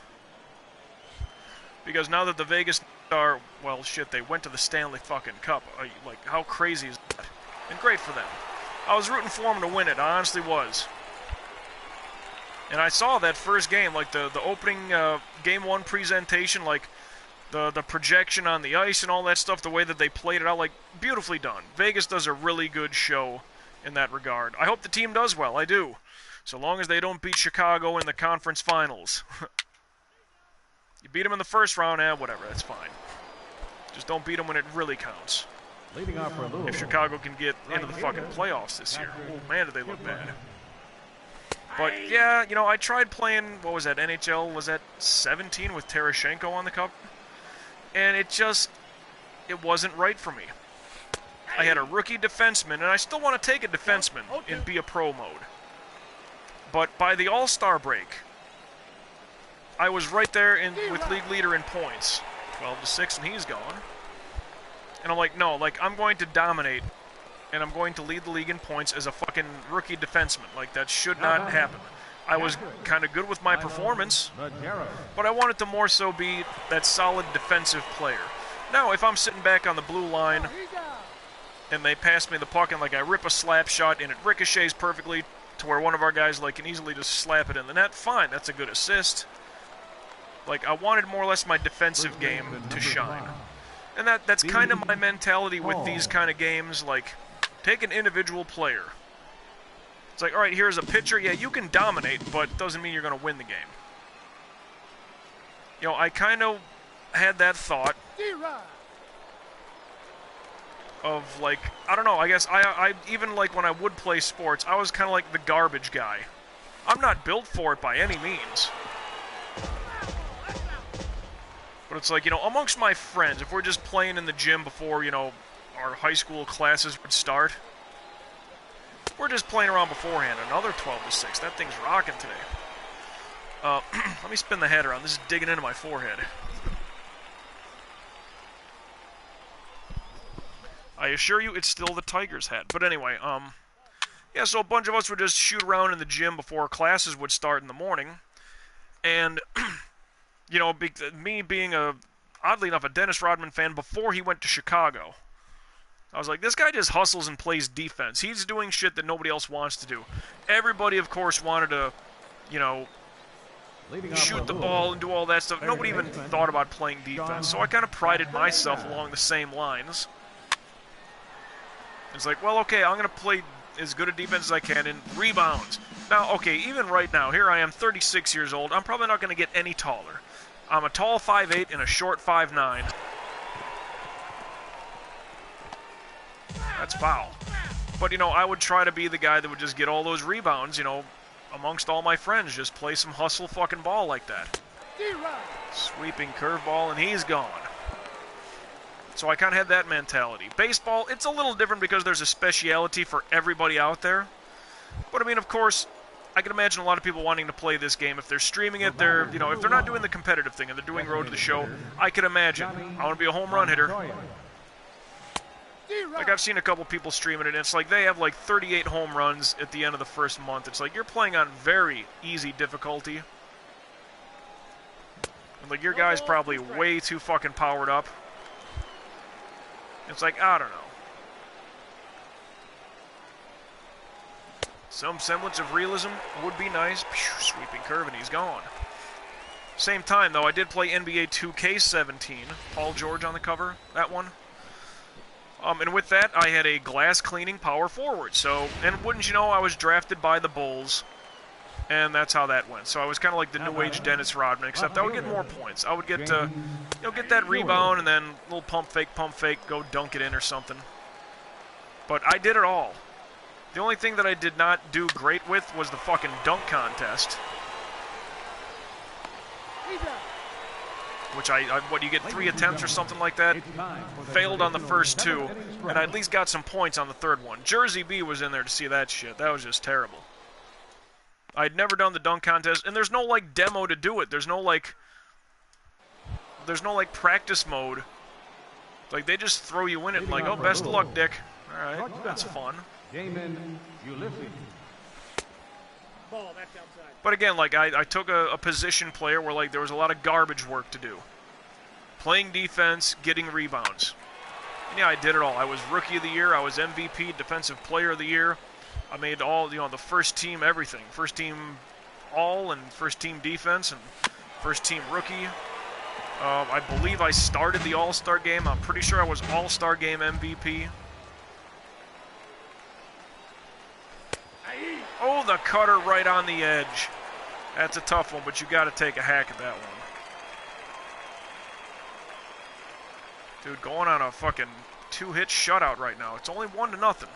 Because now that the Vegas are, well, shit, they went to the Stanley fucking Cup. Like, how crazy is that? And great for them. I was rooting for them to win it. I honestly was. And I saw that first game, like the opening Game 1 presentation, like the projection on the ice and all that stuff, the way that they played it out, like, beautifully done. Vegas does a really good show in that regard. I hope the team does well. I do. So long as they don't beat Chicago in the conference finals. You beat them in the first round, whatever, that's fine. Just don't beat them when it really counts. Leading off for Louisville. If Chicago can get into the fucking playoffs this year. Oh, man, do they look bad. But, yeah, you know, I tried playing, what was that, NHL, was that 17 with Tarasenko on the cup? And it wasn't right for me. I had a rookie defenseman, and I still want to take a defenseman and be a pro mode. But by the All-Star break, I was right there with league leader in points. 12-6, and he's gone. And I'm like, no, like, I'm going to dominate, and I'm going to lead the league in points as a fucking rookie defenseman. Like, that should not happen. I was kind of good with my performance, but I wanted to more so be that solid defensive player. Now, if I'm sitting back on the blue line, and they pass me the puck, and, like, I rip a slap shot, and it ricochets perfectly to where one of our guys, like, can easily just slap it in the net, fine, that's a good assist. Like, I wanted more or less my defensive game to shine. And that's kind of my mentality with these kind of games. Like, take an individual player It's like, all right, here's a pitcher. Yeah, you can dominate, but doesn't mean you're going to win the game. You know, I kind of had that thought of, like, I don't know, I guess I even, like, when I would play sports, I was kind of like the garbage guy. I'm not built for it by any means. But it's like, you know, amongst my friends, if we're just playing in the gym before, you know, our high school classes would start, we're just playing around beforehand. Another 12-6. That thing's rocking today. Let me spin the head around. This is digging into my forehead. I assure you, it's still the Tiger's hat. But anyway, yeah, so a bunch of us would just shoot around in the gym before classes would start in the morning. And, you know, me being oddly enough, a Dennis Rodman fan before he went to Chicago, I was like, this guy just hustles and plays defense. He's doing shit that nobody else wants to do. Everybody, of course, wanted to, you know, shoot the ball and do all that stuff. Nobody even thought about playing defense. So I kind of prided myself along the same lines. It's like, well, okay, I'm going to play as good a defense as I can in rebounds. Now, okay, even right now, here I am, 36 years old. I'm probably not going to get any taller. I'm a tall 5'8" and a short 5'9". That's foul. But, you know, I would try to be the guy that would just get all those rebounds, you know, amongst all my friends. Just play some hustle fucking ball like that. Sweeping curveball, and he's gone. So I kind of had that mentality. Baseball, it's a little different because there's a speciality for everybody out there. But, I mean, of course, I can imagine a lot of people wanting to play this game. If they're streaming it, they're, you know, if they're not doing the competitive thing and they're doing Road to the Show, I can imagine. I want to be a home run hitter. Like, I've seen a couple people streaming it, and it's like they have, like, 38 home runs at the end of the first month. It's like you're playing on very easy difficulty. And, like, your guy's probably way too fucking powered up. It's like, I don't know. Some semblance of realism would be nice. Sweeping curve, and he's gone. Same time, though, I did play NBA 2K17. Paul George on the cover, that one. And with that, I had a glass-cleaning power forward. So, and wouldn't you know, I was drafted by the Bulls, and that's how that went. So I was kind of like the new age Dennis Rodman, except I would get more points. I would get to, you know, get that rebound and then a little pump fake, go dunk it in or something. But I did it all. The only thing that I did not do great with was the fucking dunk contest. Which what, you get 3 attempts or something like that? Failed on the first 2, and I at least got some points on the third one. Jersey B was in there to see that shit. That was just terrible. I'd never done the dunk contest, and there's no, like, demo to do it. There's no, like, practice mode. Like, they just throw you in it, like, oh, best of luck, Dick. All right, that's fun. But again, like, I took a position player where, like, there was a lot of garbage work to do. Playing defense, getting rebounds. And yeah, I did it all. I was Rookie of the Year, I was MVP, Defensive Player of the Year. I made all, you know, the first team everything. First team all and first team defense and first team rookie. I believe I started the All-Star game. I'm pretty sure I was All-Star game MVP. Oh, the cutter right on the edge. That's a tough one, but you got to take a hack at that one. Dude, going on a fucking 2-hit shutout right now. It's only 1-0.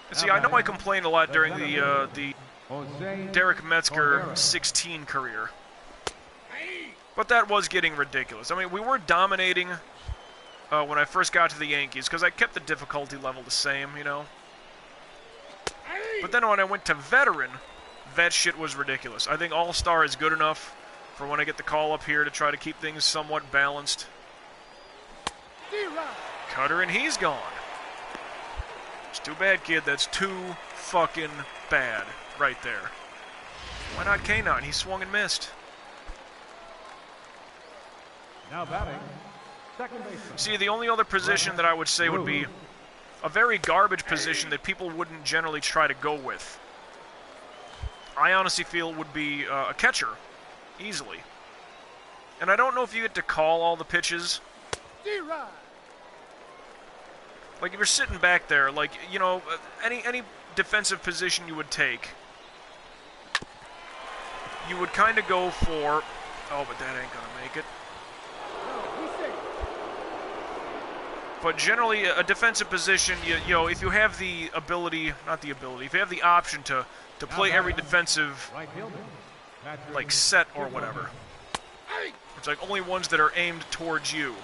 And see, I know I complained a lot during the Derek Metzger 16 career. But that was getting ridiculous. I mean, we were dominating when I first got to the Yankees, because I kept the difficulty level the same, you know. But then when I went to veteran, that shit was ridiculous. I think All-Star is good enough for when I get the call up here to try to keep things somewhat balanced. Cutter, and he's gone. It's too bad, kid. That's too fucking bad right there. Why not K9? He swung and missed. Now batting, second baseman. See, the only other position that I would say would be a very garbage position that people wouldn't generally try to go with, I honestly feel would be a catcher, easily. And I don't know if you get to call all the pitches. Like, if you're sitting back there, like, you know, any defensive position you would take, you would kind of go for... Oh, but that ain't going to make it. No, he's safe. But generally, a defensive position, you know, if you have the ability, not the ability, if you have the option to play every defensive, Right fielder, Patrick like, set or whatever, Hey! it's like only ones that are aimed towards you.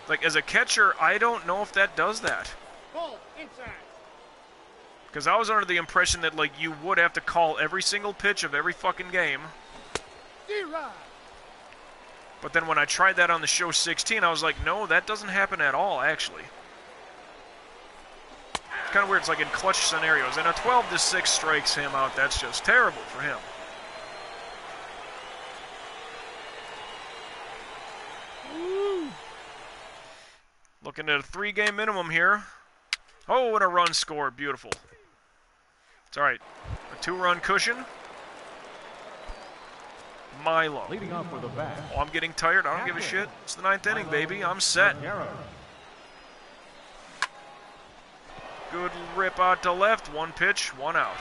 Like, as a catcher, I don't know if that does that. Ball inside. Because I was under the impression that, like, you would have to call every single pitch of every fucking game. D-Rod. But then when I tried that on the show 16, I was like, no, that doesn't happen at all, actually. It's kind of weird. It's like in clutch scenarios. And a 12-6 strikes him out. That's just terrible for him. Woo. Looking at a 3-game minimum here. Oh, and a run scored. Beautiful. It's all right. A 2-run cushion. Milo. leading off for the bat. Oh, I'm getting tired. I don't give a shit. It's the 9th inning, baby. I'm set. Guerrero. Good rip out to left. 1 pitch, 1 out.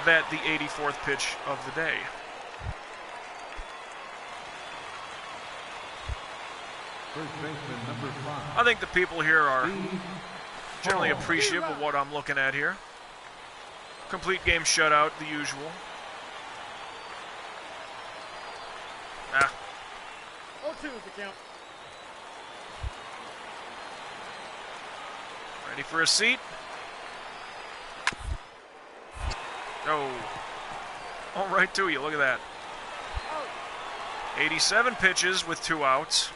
That the 84th pitch of the day. First baseman number 5. I think the people here are Steve generally Hall. appreciative of what I'm looking at here. Complete game shutout, the usual. Ah, 0-2 is the count. ready for a seat? Oh. All right to you. Look at that. 87 pitches with 2 outs.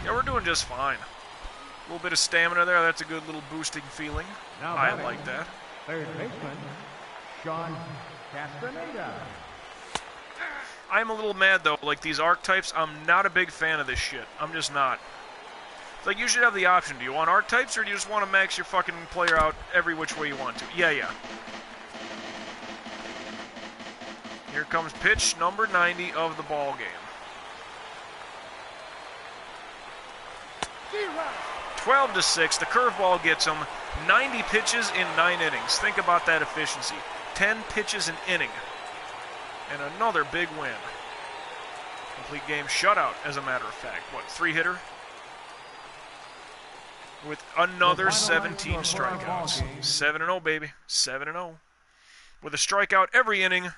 Yeah, we're doing just fine. A little bit of stamina there. That's a good little boosting feeling. Now I batting, like that. Third baseman, Sean Castaneda. I'm a little mad, though. Like, these archetypes, I'm not a big fan of this shit. I'm just not. It's like, you should have the option. Do you want archetypes, or do you just want to max your fucking player out every which way you want to? Yeah. Here comes pitch number 90 of the ball game. D-Rod. 12-6. The curveball gets him 90 pitches in 9 innings. Think about that efficiency. 10 pitches an inning. And another big win. Complete game shutout, as a matter of fact. What, 3-hitter? With another The final 17 line score for our ball strikeouts. game. 7-0, baby. 7-0. With a strikeout every inning,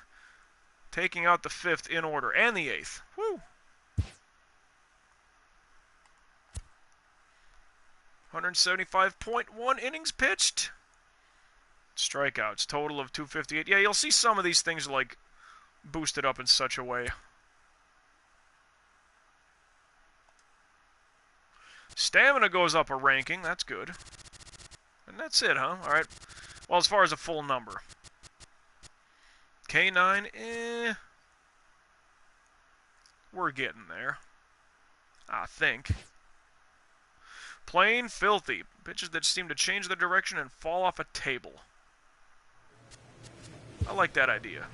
taking out the 5th in order, and the 8th. Woo! 175.1 innings pitched. Strikeouts, total of 258. Yeah, you'll see some of these things, like, boosted up in such a way. Stamina goes up a ranking. That's good. And that's it, huh? All right. Well, as far as a full number. K9, we're getting there. I think. Plain filthy. Pitches that seem to change their direction and fall off a table. I like that idea.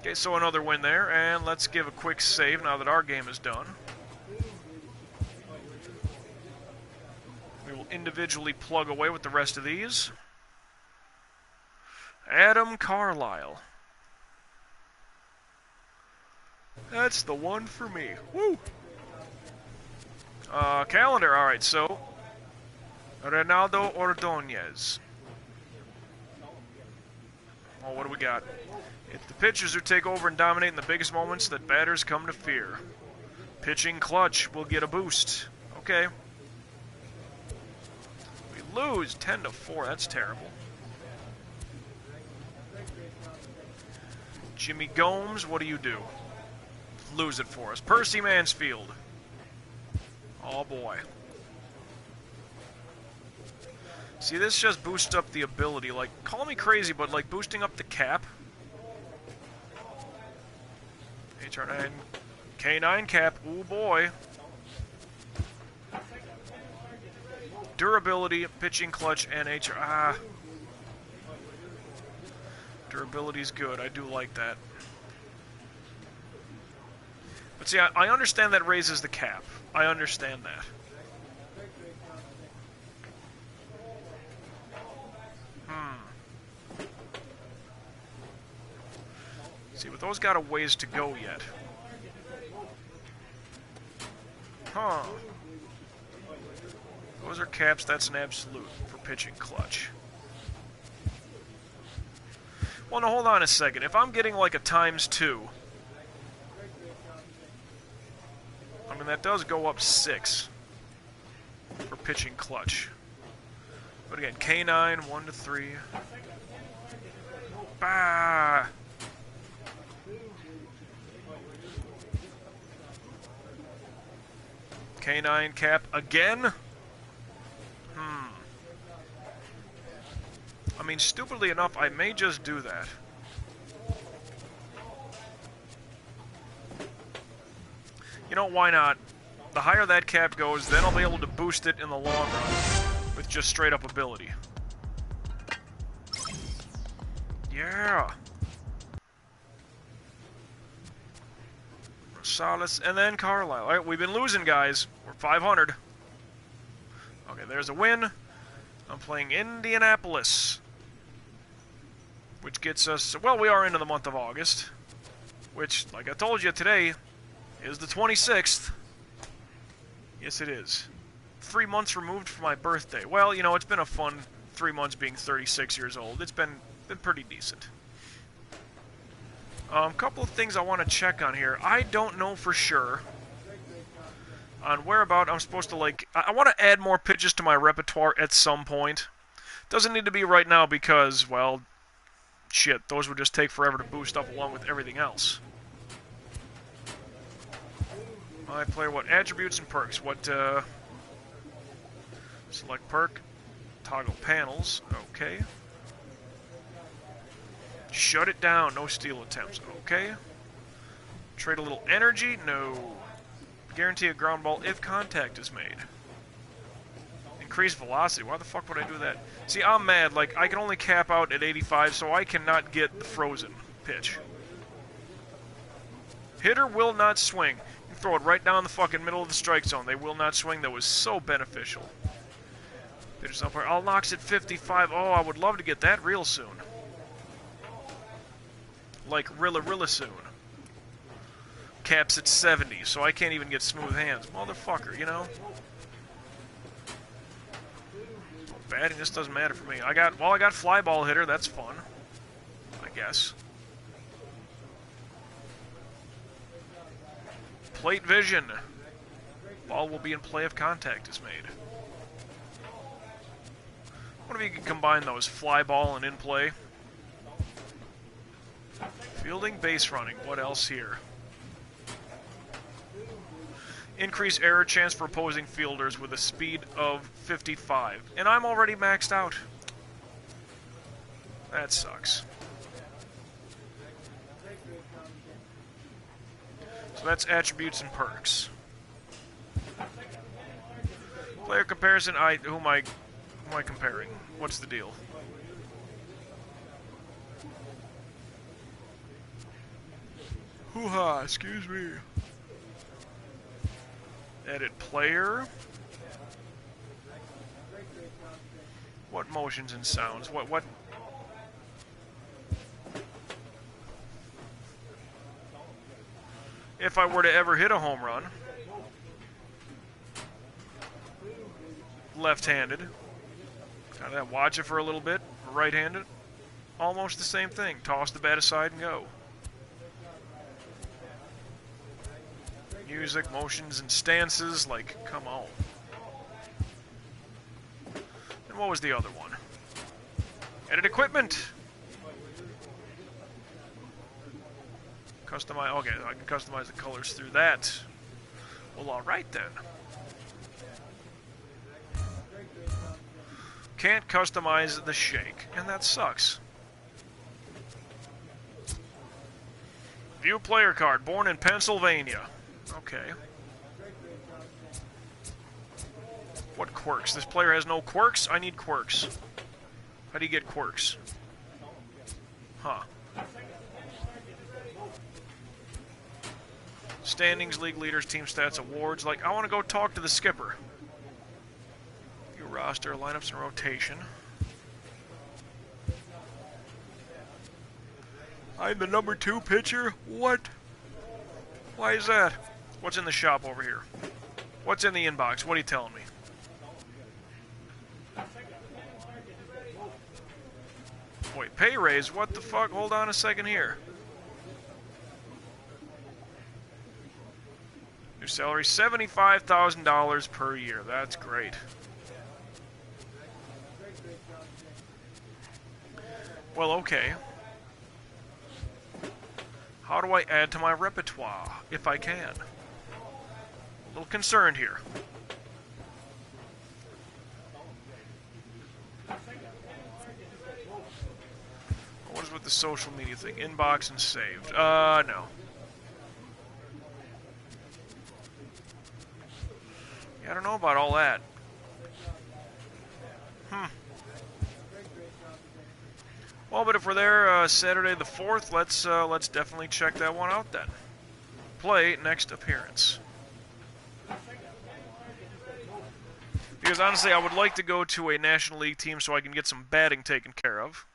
Okay, so another win there, and let's give a quick save now that our game is done. We will individually plug away with the rest of these. Adam Carlisle. That's the one for me. Woo! Calendar, alright, so Ronaldo Ordonez. Oh, what do we got? It's the pitchers who take over and dominate in the biggest moments that batters come to fear. Pitching clutch will get a boost. Okay. We lose 10-4. That's terrible. Jimmy Gomes, what do? Lose it for us. Percy Mansfield. Oh, boy. See, this just boosts up the ability. Like, call me crazy, but, like, boosting up the cap. HR9, K9 cap. Ooh, boy. Durability, pitching clutch, and HR. Durability's good. I do like that. But see, I understand that raises the cap. I understand that. See, but those got a ways to go yet. Huh. Those are caps, that's an absolute for pitching clutch. Well, no, hold on a second. If I'm getting like a ×2, I mean, that does go up 6 for pitching clutch. But again, K9, 1 to 3. Bah! K9 cap again? I mean, stupidly enough, I may just do that. You know, why not? The higher that cap goes, then I'll be able to boost it in the long run with just straight up ability. Yeah! Rosales, and then Carlisle. Alright, we've been losing, guys. We're 500. Okay, there's a win. I'm playing Indianapolis, which gets us... Well, we are into the month of August, which, like I told you today, is the 26th. Yes, it is. 3 months removed from my birthday. Well, you know, it's been a fun 3 months being 36 years old. It's been pretty decent. Couple of things I want to check on here. I don't know for sure on whereabout I'm supposed to, like... I want to add more pitches to my repertoire at some point. Doesn't need to be right now because, well, shit, those would just take forever to boost up along with everything else. My player, what attributes and perks? What, select perk, toggle panels, okay. Shut it down, no steal attempts, okay. Trade a little energy, no. Guarantee a ground ball if contact is made. Increase velocity, why the fuck would I do that? See, I'm mad, like, I can only cap out at 85, so I cannot get the frozen pitch. Hitter will not swing. You throw it right down the fucking middle of the strike zone. They will not swing. That was so beneficial. Pitcher's umpire. I'll knocks at 55. Oh, I would love to get that real soon. Like, real soon. Caps at 70, so I can't even get smooth hands. Motherfucker, you know? Batting, this doesn't matter for me. I got fly ball hitter. That's fun, I guess. Plate vision. Ball will be in play if contact is made. What if you can combine those? Fly ball and in play. Fielding, base running. What else here? Increase error chance for opposing fielders with a speed of 55. And I'm already maxed out. That sucks. So that's attributes and perks. Player comparison, who am I comparing? What's the deal? Hoo-ha, excuse me. Edit player. What motions and sounds? What? If I were to ever hit a home run, left-handed, kind of watch it for a little bit, right-handed, almost the same thing. Toss the bat aside and go. Music, motions, and stances, like, come on. And what was the other one? Edit equipment! Customize, okay, I can customize the colors through that. Well, alright then. Can't customize the shake, and that sucks. View player card, born in Pennsylvania. Okay. What quirks? This player has no quirks? I need quirks. How do you get quirks? Huh. Standings, league leaders, team stats, awards. Like, I want to go talk to the skipper. View roster, lineups, and rotation. I'm the number 2 pitcher? What? Why is that? What's in the shop over here? What's in the inbox? What are you telling me? Wait, pay raise? What the fuck? Hold on a second here. New salary, $75,000 per year. That's great. Well, okay. How do I add to my repertoire, if I can? A little concerned here. What is with the social media thing? Inbox and saved. No. Yeah, I don't know about all that. Well, but if we're there Saturday the 4th, let's definitely check that one out then. Play next appearance. Because honestly, I would like to go to a National League team so I can get some batting taken care of.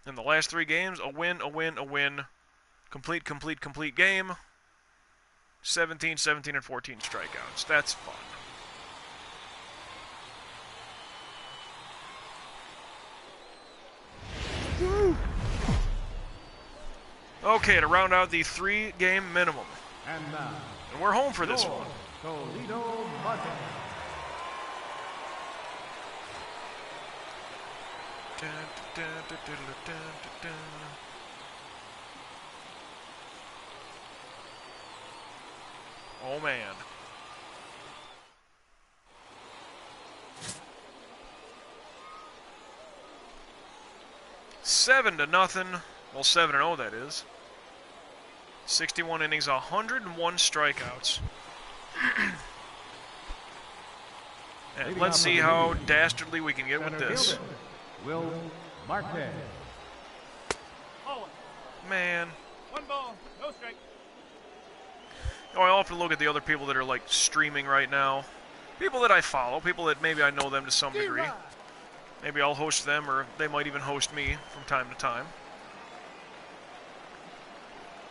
In the last 3 games, a win, a win, a win. Complete game. 17, 17, and 14 strikeouts. That's fun. Woo. Okay, to round out the 3-game minimum. And we're home for this one. Toledo Martin. Oh man. $7-0. Well, 7-0 that is. 61 innings, 101 strikeouts. And let's see how dastardly we can get with this. Will Marte. Man. 1 ball, no strike. You know, I often look at the other people that are like streaming right now. People that I follow, people that maybe I know them to some degree. Maybe I'll host them, or they might even host me from time to time.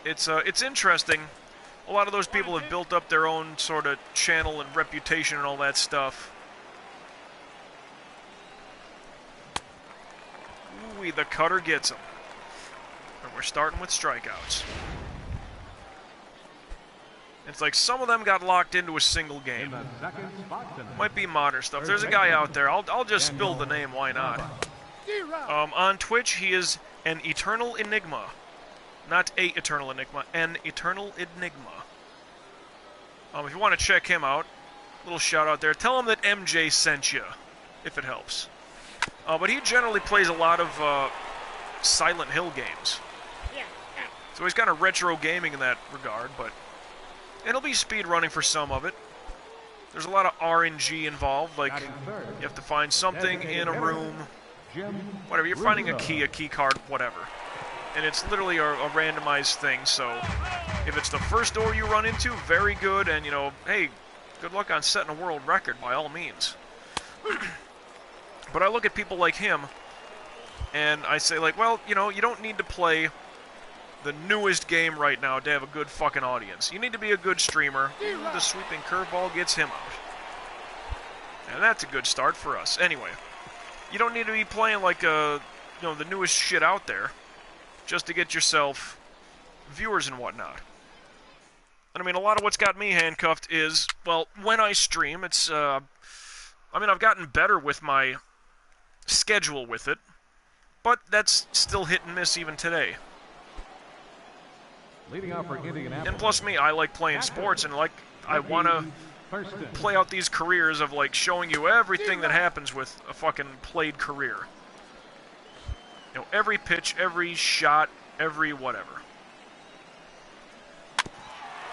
It's interesting. A lot of those people have built up their own sort of channel and reputation and all that stuff. Ooh, the cutter gets him. And we're starting with strikeouts. It's like some of them got locked into a single game. Might be modern stuff. There's a guy out there. I'll just spill the name. Why not? On Twitch, he is an eternal enigma. Not a eternal enigma. An eternal enigma. If you want to check him out, little shout out there. Tell him that MJ sent you, if it helps. But he generally plays a lot of Silent Hill games. So he's kind of retro gaming in that regard, but it'll be speed running for some of it. There's a lot of RNG involved, like you have to find something in a room, whatever. You're finding a key card, whatever. And it's literally a randomized thing, so if it's the first door you run into, very good, and, you know, hey, good luck on setting a world record, by all means. But I look at people like him, and I say, like, well, you know, you don't need to play the newest game right now to have a good fucking audience. You need to be a good streamer. The sweeping curveball gets him out. And that's a good start for us. Anyway, you don't need to be playing like the newest shit out there just to get yourself viewers and whatnot. And I mean, a lot of what's got me handcuffed is, well, when I stream, it's, I mean, I've gotten better with my schedule with it, but that's still hit and miss even today. Leading off for Indianapolis. And plus me, I like playing sports, and like I want to play out these careers of like showing you everything that happens with a fucking played career. You know, every pitch, every shot, every whatever.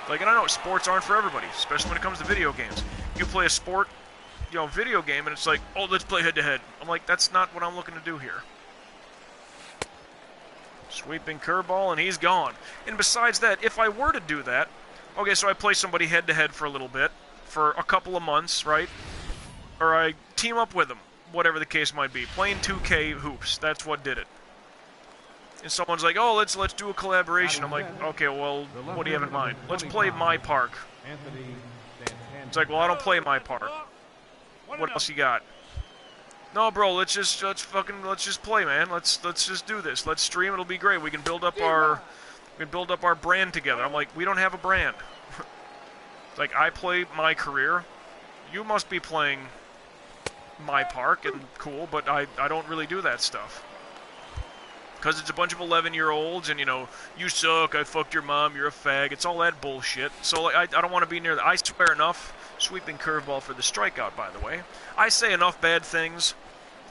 Like, and I know sports aren't for everybody, especially when it comes to video games. You play a sport, you know, video game, and it's like, oh, let's play head-to-head. I'm like, that's not what I'm looking to do here. Sweeping curveball, and he's gone. And besides that, if I were to do that, okay, so I play somebody head-to-head for a little bit, for a couple of months, right? Or I team up with them, whatever the case might be. Playing 2K hoops, that's what did it. And someone's like, oh, let's do a collaboration. I'm like, okay, well, what do you have in mind? Let's play my park. Anthony Santander. It's like, well, I don't play my park. What else you got? No, bro, let's just play, man. Let's just do this. Let's stream. It'll be great. We can build up our brand together. I'm like, we don't have a brand. It's like, I play my career. You must be playing my park, and cool, but I don't really do that stuff. Because it's a bunch of 11-year-olds, and, you know, you suck, I fucked your mom, you're a fag. It's all that bullshit. So, like, I don't want to be near that. I swear enough. Sweeping curveball for the strikeout, by the way. I say enough bad things.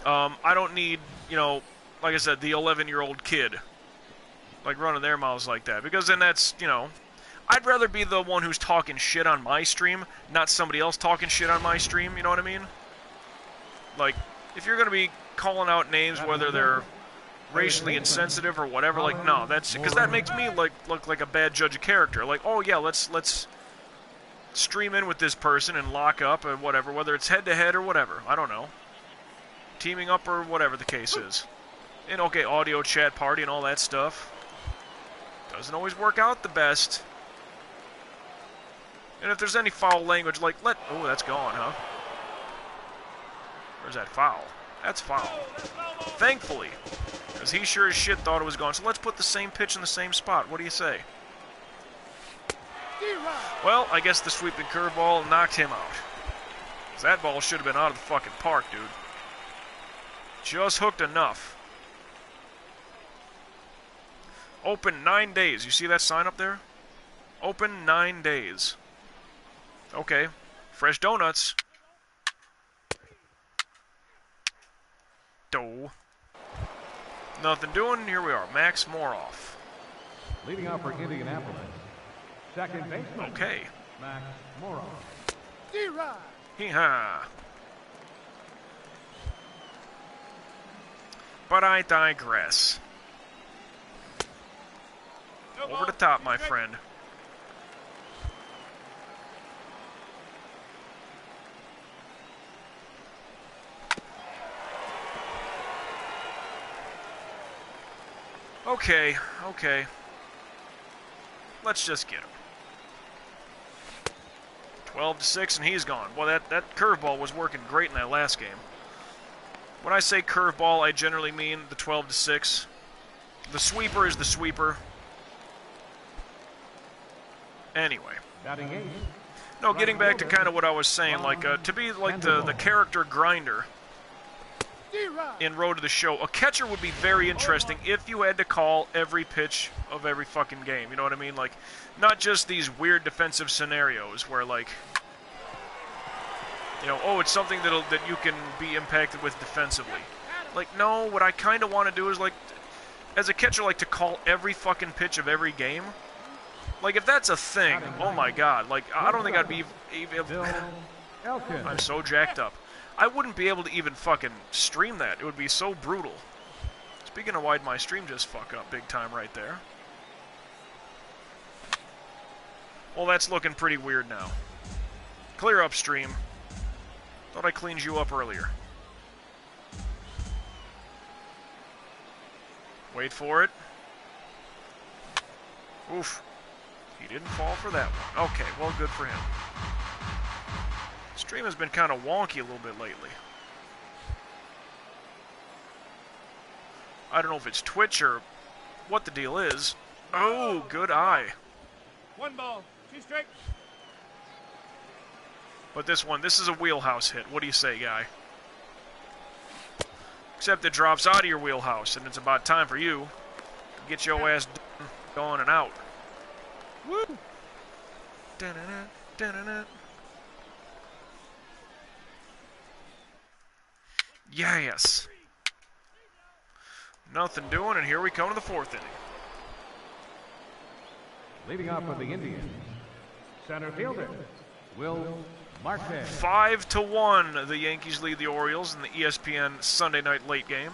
I don't need, you know, like I said, the 11-year-old kid, like, running their mouths like that. Because then that's, you know, I'd rather be the one who's talking shit on my stream, not somebody else talking shit on my stream, you know what I mean? Like, if you're going to be calling out names, whether they're racially insensitive or whatever, like, no, that's because that makes me look like a bad judge of character. Like, oh yeah, let's stream in with this person and lock up or whatever, whether it's head-to-head or whatever, I don't know, teaming up or whatever the case is. And okay, audio chat party and all that stuff doesn't always work out the best. And if there's any foul language, like, oh, that's gone, huh? Where's that foul? That's foul. Thankfully. Because he sure as shit thought it was gone. So let's put the same pitch in the same spot. What do you say? Well, I guess the sweeping curveball knocked him out. Because that ball should have been out of the fucking park, dude. Just hooked enough. Open 9 days. You see that sign up there? Open 9 days. Okay. Fresh donuts. Dough. Nothing doing. Here we are. Max Moroff. Leading off for Indianapolis, second baseman. Okay. Max Morrow. Hee-ha. But I digress. Over the top, my friend. Okay, okay. Let's just get him. 12-6, and he's gone. Well, that curveball was working great in that last game. When I say curveball, I generally mean the 12-6. The sweeper is the sweeper. Anyway. No, getting back to kind of what I was saying, like, to be like the character grinder in Road to the Show, a catcher would be very interesting if you had to call every pitch of every fucking game, you know what I mean? Like, not just these weird defensive scenarios where, like, you know, oh, it's something that you can be impacted with defensively. Like, no, what I kind of want to do is, like, as a catcher, like, to call every fucking pitch of every game. Like, if that's a thing, oh my god, like, I don't think I'd be even... I'm so jacked up. I wouldn't be able to even fucking stream that. It would be so brutal. Speaking of why'd my stream just fuck up big time right there. Well, that's looking pretty weird now. Clear up, stream. Thought I cleaned you up earlier. Wait for it. Oof. He didn't fall for that one. Okay, well, good for him. Stream has been kind of wonky a little bit lately. I don't know if it's Twitch or what the deal is. Oh, good eye. 1 ball, 2 strikes. But this is a wheelhouse hit. What do you say, guy? Except it drops out of your wheelhouse, and it's about time for you to get your ass going and out. Woo! Da-da-da, da-da-da. Yes. Nothing doing, and here we come to the 4th inning. Leading off for the Indians, center fielder, Will Marte. 5-1, the Yankees lead the Orioles in the ESPN Sunday night late game.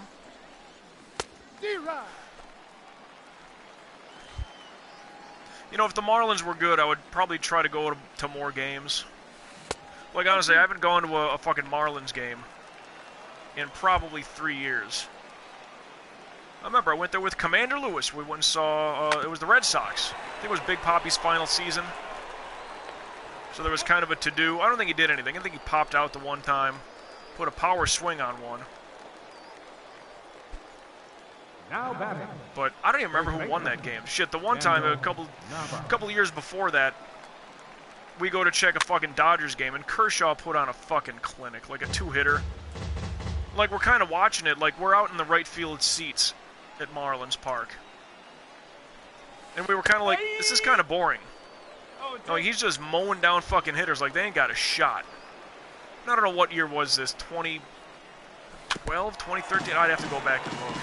You know, if the Marlins were good, I would probably try to go to more games. Like, honestly, I haven't gone to a fucking Marlins game in probably 3 years. I remember I went there with Commander Lewis. We went and saw, it was the Red Sox. I think it was Big Papi's final season. So there was kind of a to-do. I don't think he did anything. I think he popped out the one time, put a power swing on one. Now batting. But I don't even remember who won that game. Shit, the one time, a couple of years before that, we go to check a fucking Dodgers game, and Kershaw put on a fucking clinic, like a two-hitter. Like, we're kind of watching it, like we're out in the right field seats at Marlins Park. And we were kind of like, this is kind of boring. Like, he's just mowing down fucking hitters like they ain't got a shot. I don't know what year was this, 2012, 2013? I'd have to go back and look.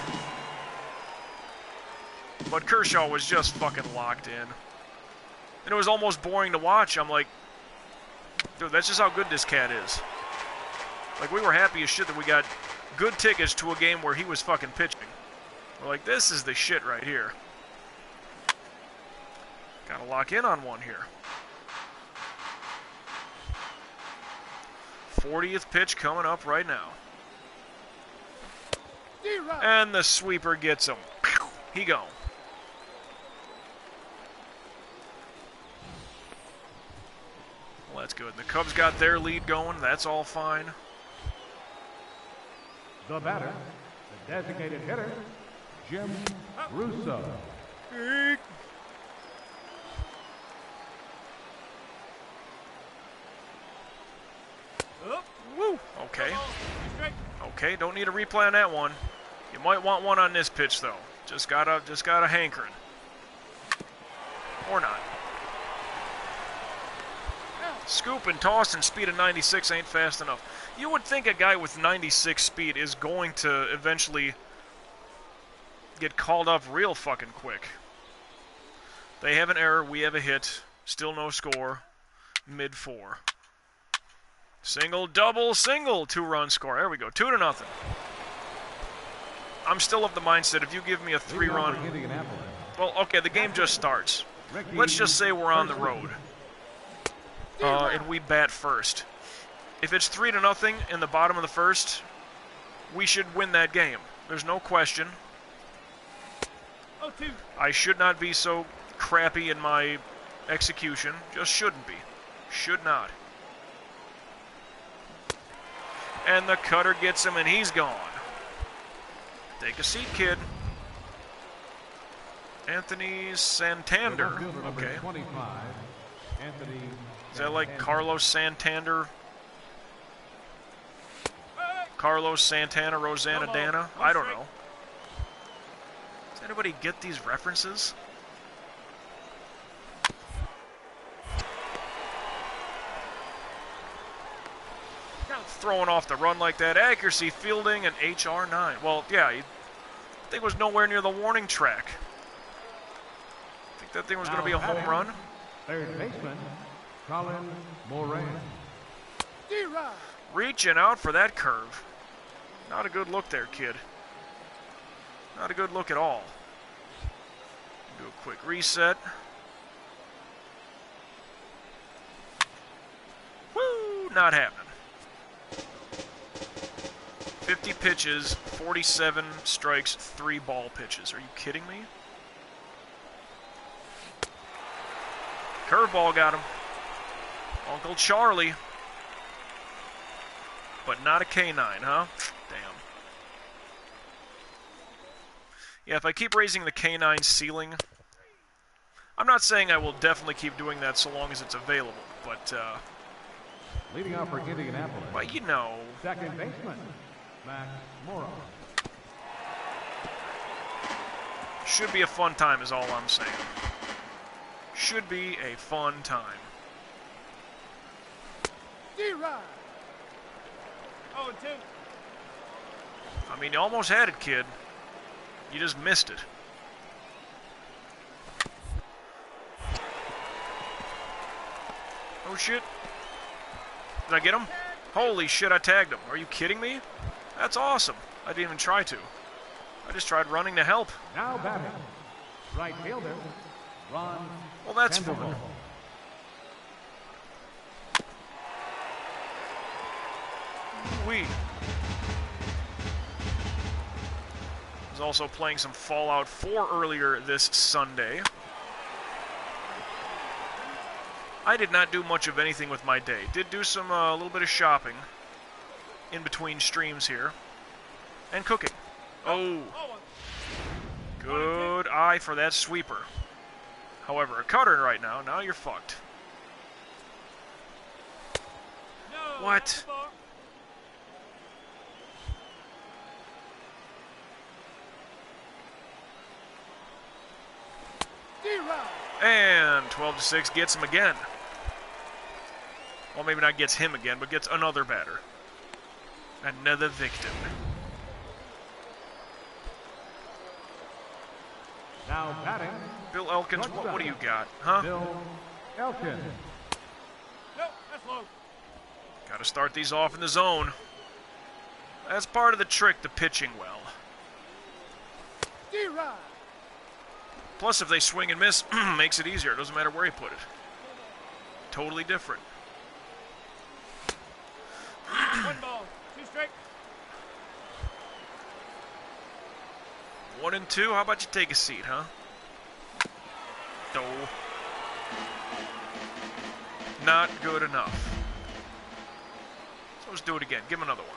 But Kershaw was just fucking locked in. And it was almost boring to watch. I'm like, dude, that's just how good this cat is. Like, we were happy as shit that we got good tickets to a game where he was fucking pitching. We're like, this is the shit right here. Gotta lock in on one here. 40th pitch coming up right now. And the sweeper gets him. He gone. Well, that's good. The Cubs got their lead going. That's all fine. The batter, the designated hitter, Jim Russo. Woo. Okay. Okay, don't need a replay on that one. You might want one on this pitch though. Just got a hankering. Or not. Scoop and toss and speed of 96 ain't fast enough. You would think a guy with 96 speed is going to eventually get called up real fucking quick. They have an error, we have a hit. Still no score. Mid-4. Single, double, single. 2-run score. There we go. 2-0. I'm still of the mindset if you give me a 3-run... Well, okay, the game just starts. Let's just say we're on the road. And we bat first. If it's 3-0 in the bottom of the first, we should win that game. There's no question. I should not be so crappy in my execution. Just shouldn't be. Should not. And the cutter gets him, and he's gone. Take a seat, kid. Anthony Santander. Okay. 25, Anthony. Is that like Carlos Santander? Carlos Santana, Rosanna Dana? I don't know. Does anybody get these references? Throwing off the run like that. Accuracy, fielding, and HR9. Well, yeah, I think it was nowhere near the warning track. I think that thing was going to be a home run. Third baseman, Colin Moran. Reaching out for that curve. Not a good look there, kid. Not a good look at all. Do a quick reset. Woo! Not happening. 50 pitches, 47 strikes, 3 ball pitches. Are you kidding me? Curveball got him. Uncle Charlie. But not a K9, huh? Damn. Yeah, if I keep raising the K9 ceiling, I'm not saying I will definitely keep doing that so long as it's available, but, Leading off for Indianapolis. well, you know. Second baseman, Matt Morrow. Should be a fun time is all I'm saying. Should be a fun time. Oh, 2. I mean, you almost had it, kid. You just missed it. Oh, shit. Did I get him? Holy shit, I tagged him. Are you kidding me? That's awesome. I didn't even try to. I just tried running to help. Now batting, right fielder, Ron. Well, that's Sandoval. fun. Wee. It was also playing some Fallout 4 earlier this Sunday. I did not do much of anything with my day. Did do some a little bit of shopping in between streams here. And cooking. Oh. Good eye for that sweeper. However, a cutter right now. Now you're fucked. What? And 12-6 gets him again. Well, maybe not gets him again, but gets another batter. Another victim. Now batting. Bill Elkins, what do you got? Huh? Bill Elkins. No, that's low. Got to start these off in the zone. That's part of the trick to pitching well. D-Rod. Plus, if they swing and miss, makes it easier. It doesn't matter where you put it. Totally different. 1 ball, 2 strike. 1 and 2. How about you take a seat, huh? No. Not good enough. So let's do it again. Give him another one.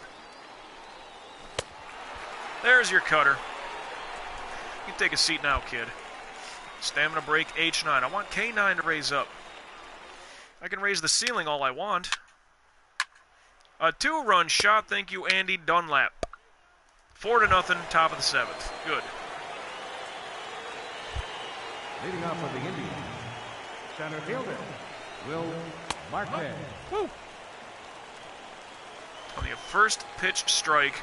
There's your cutter. You can take a seat now, kid. Stamina break H9. I want K9 to raise up. I can raise the ceiling all I want. A 2-run shot. Thank you, Andy Dunlap. 4-0, top of the 7th. Good. Leading off for the Indians, center fielder, Will Marquez. Woo! On the first pitch strike.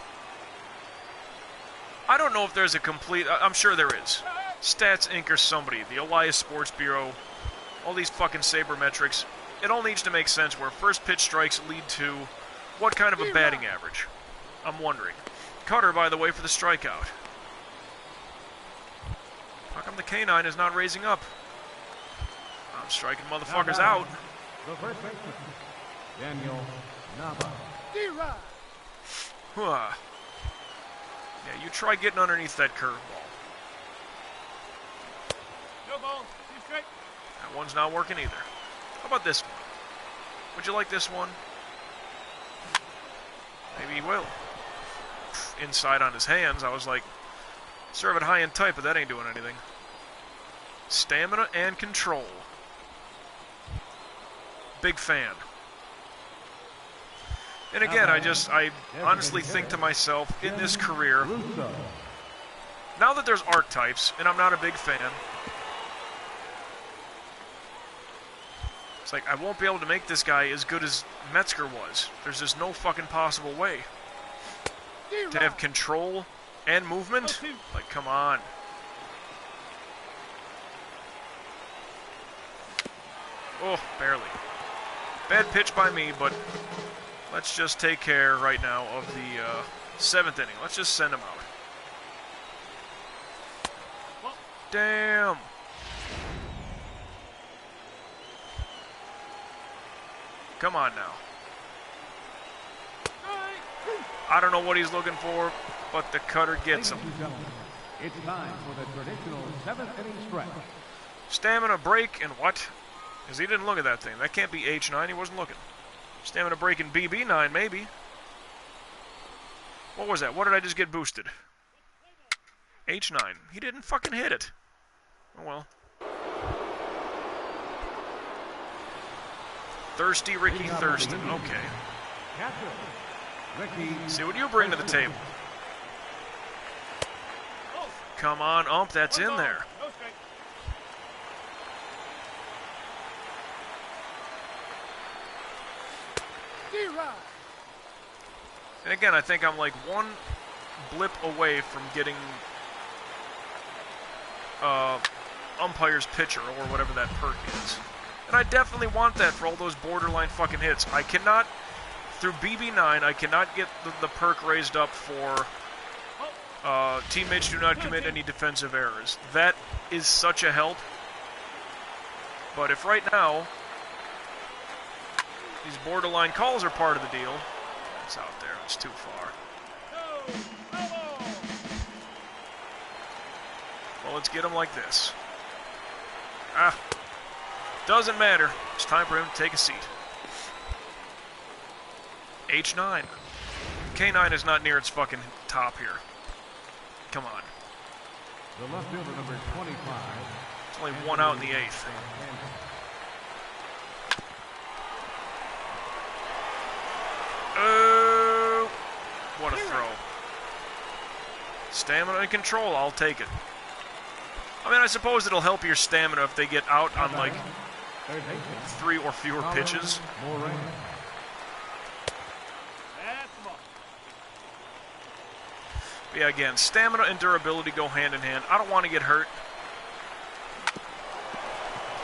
I don't know if there's a complete... I'm sure there is. Stats Inc. or somebody. The Elias Sports Bureau. All these fucking sabermetrics. It all needs to make sense where first pitch strikes lead to what kind of a batting average. I'm wondering. Cutter, by the way, for the strikeout. How come the K9 is not raising up? I'm striking motherfuckers out. The first baseman, Daniel Nava. D-Rod. Huh. Yeah, you try getting underneath that curveball. No ball, 2 strike. That one's not working either. How about this one? Would you like this one? Maybe he will. Inside on his hands, I was like, serve it high and tight, but that ain't doing anything. Stamina and control. Big fan. And again, I honestly think to myself, in this career, now that there's archetypes, and I'm not a big fan, it's like, I won't be able to make this guy as good as Metzger was. There's just no fucking possible way. To have control and movement? Like, come on. Oh, barely. Bad pitch by me, but let's just take care right now of the 7th inning. Let's just send him out. Damn. Come on now. I don't know what he's looking for, but the cutter gets him. It's time for the traditional 7th inning stretch. Stamina break and what? Because he didn't look at that thing. That can't be H9. He wasn't looking. Stamina break and BB9, maybe. What was that? What did I just get boosted? H9. He didn't fucking hit it. Oh well. Thirsty Ricky Thurston. Okay. See what you bring to the table. Come on, ump. That's in there. No strike. D-Rod. And again, I think I'm like one blip away from getting umpire's pitcher or whatever that perk is. And I definitely want that for all those borderline fucking hits. I cannot, through BB9, I cannot get the perk raised up for teammates do not commit any defensive errors. That is such a help. But if right now these borderline calls are part of the deal, it's out there. It's too far. So let's get him like this. Ah. Doesn't matter. It's time for him to take a seat. H9. K9 is not near its fucking top here. Come on. The left fielder, number 25. It's only one out in the eighth. Oh, what a throw. Stamina and control, I'll take it. I mean, I suppose it'll help your stamina if they get out on, like, 3 or fewer pitches. But yeah, again, stamina and durability go hand in hand. I don't want to get hurt.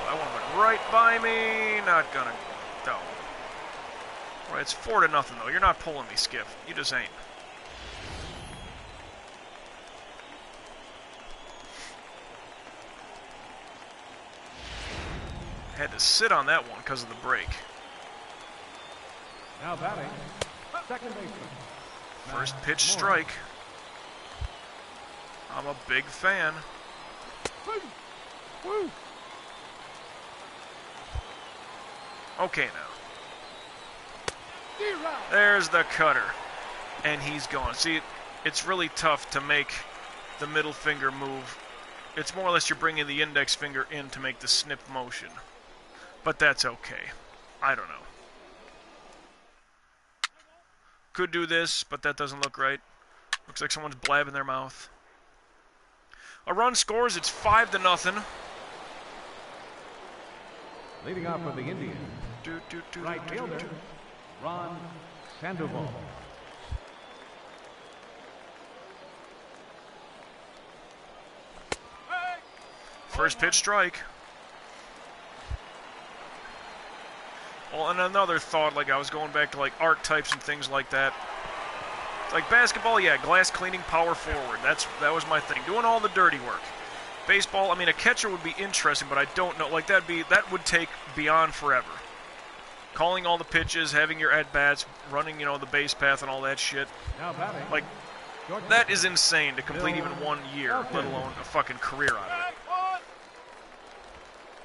That one went right by me. Not gonna. No. Right, it's 4-0 though. You're not pulling me, Skip. You just ain't. Had to sit on that one because of the break. Now batting, second baseman. First pitch strike. I'm a big fan. Woo! Okay now. D-Rod. There's the cutter. And he's gone. See, it's really tough to make the middle finger move. It's more or less you're bringing the index finger in to make the snip motion. But that's okay. I don't know. Could do this, but that doesn't look right. Looks like someone's blabbing their mouth. A run scores, it's 5-0. Leading off for the Indians, right fielder, Ron Sandoval. First pitch strike. Well, and another thought, like I was going back to like art types and things like that. Like basketball, yeah, glass cleaning, power forward. That was my thing. Doing all the dirty work. Baseball, I mean, a catcher would be interesting, but I don't know. Like that would take beyond forever. Calling all the pitches, having your at bats, running, the base path and all that shit. Like that is insane to complete even 1 year, let alone a fucking career out of it.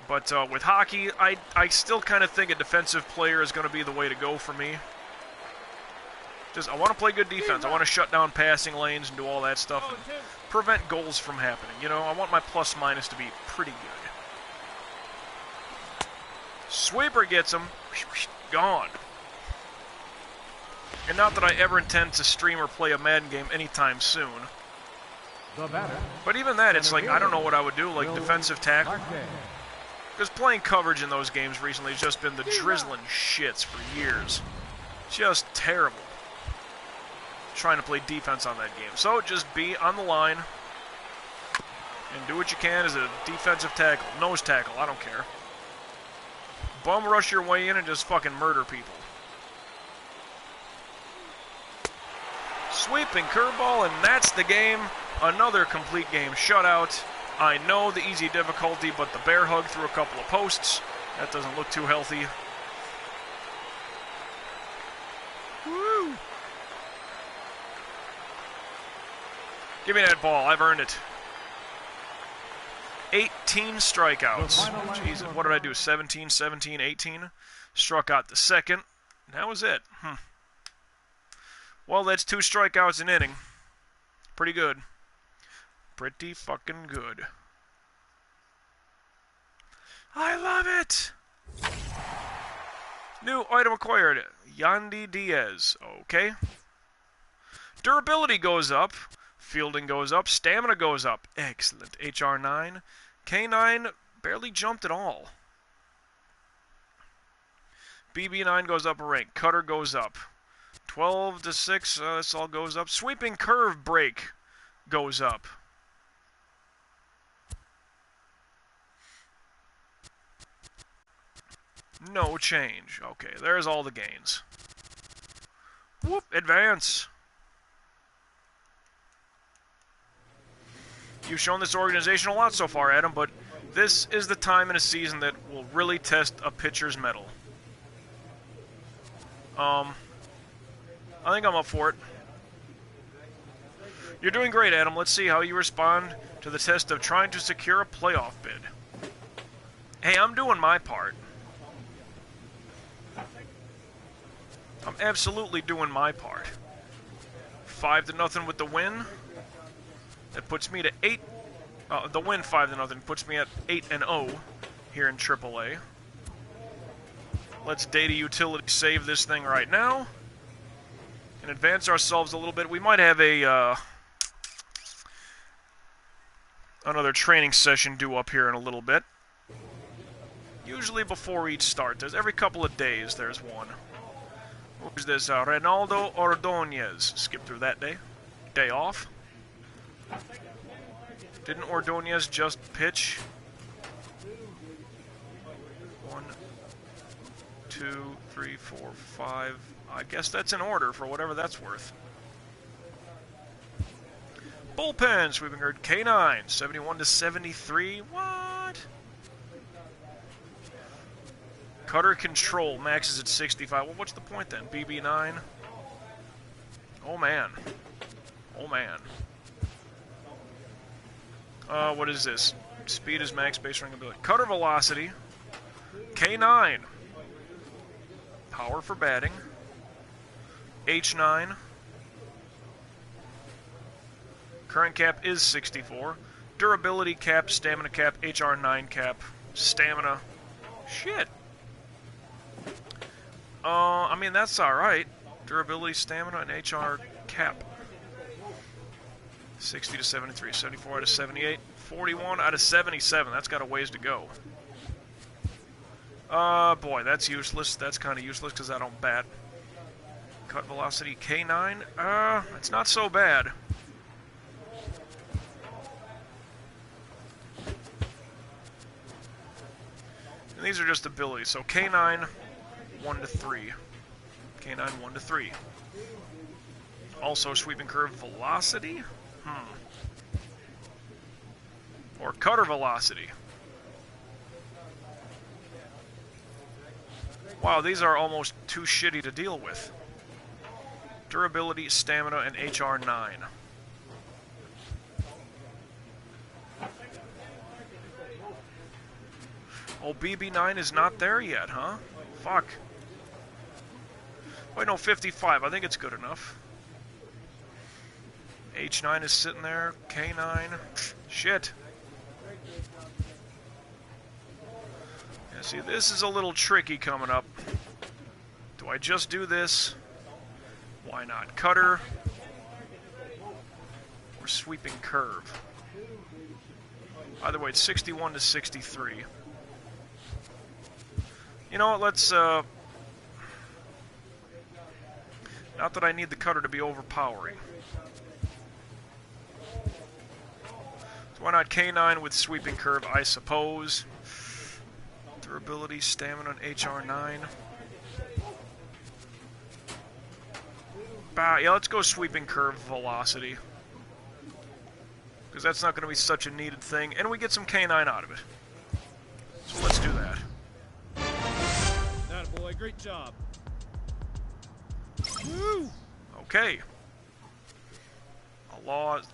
But with hockey, I still kind of think a defensive player is going to be the way to go for me. I want to play good defense. I want to shut down passing lanes and do all that stuff and prevent goals from happening. I want my plus-minus to be pretty good. Sweeper gets him. Gone. And not that I ever intend to stream or play a Madden game anytime soon. But even that, it's like, I don't know what I would do, like defensive tackle. Because playing coverage in those games recently has just been the drizzling shits for years. Just terrible. Trying to play defense on that game. So just be on the line and do what you can as a defensive tackle. Nose tackle, I don't care. Bum rush your way in and just fucking murder people. Sweeping curveball, and that's the game. Another complete game shutout. I know the easy difficulty, but the bear hug through a couple of posts. That doesn't look too healthy. Woo! Give me that ball. I've earned it. 18 strikeouts. Jesus, what did I do? 17, 17, 18? Struck out the second. That was it. Well, that's 2 strikeouts an inning. Pretty good. Pretty fucking good. I love it! New item acquired. Yandy Diaz. Okay. Durability goes up. Fielding goes up. Stamina goes up. Excellent. HR9. K9 barely jumped at all. BB9 goes up a rank. Cutter goes up. 12 to 6. This all goes up. Sweeping curve break goes up. No change. Okay, there's all the gains. Whoop, advance. You've shown this organization a lot so far, Adam, but this is the time in a season that will really test a pitcher's mettle. I think I'm up for it. You're doing great, Adam. Let's see how you respond to the test of trying to secure a playoff bid. Hey, I'm doing my part. I'm absolutely doing my part. 5-0 with the win. That puts me to 8. The win 5-0 puts me at 8-0 here in AAA. Let's data utility save this thing right now and advance ourselves a little bit. We might have a another training session due up here in a little bit. Usually before each start. There's every couple of days there's one. Who's this? Reynaldo Ordonez. Skip through that day. Day off. Didn't Ordonez just pitch? 1, 2, 3, 4, 5. I guess that's in order for whatever that's worth. Bullpen, sweeping herd K9, 71-73. What? Cutter control maxes at 65. Well, what's the point then? BB9. Oh man. Oh man. What is this? Speed is max, base running ability. Cutter velocity. K9. Power for batting. H9. Current cap is 64. Durability cap, stamina cap, HR9 cap, stamina. Shit. I mean, that's alright. Durability, stamina, and HR cap. 60-73, 74 out of 78, 41 out of 77. That's got a ways to go. Boy, that's useless. That's kind of useless because I don't bat. Cut velocity, K9. It's not so bad. And these are just abilities. So K9, 1-3. K9, 1-3. Also, sweeping curve velocity? Or cutter velocity. Wow, these are almost too shitty to deal with. Durability, stamina, and HR9. Oh, BB9 is not there yet, huh? Fuck. Wait, no, 55. I think it's good enough. H9 is sitting there. K9. Shit. Yeah, see, this is a little tricky coming up. Do I just do this? Why not? Cutter. Or sweeping curve. Either way, it's 61-63. You know what, let's, not that I need the cutter to be overpowering. So why not K9 with sweeping curve, I suppose. Durability, stamina, and HR9. Yeah, let's go sweeping curve velocity. Because that's not going to be such a needed thing. And we get some K9 out of it. So let's do that. Attaboy, great job. Woo! Okay.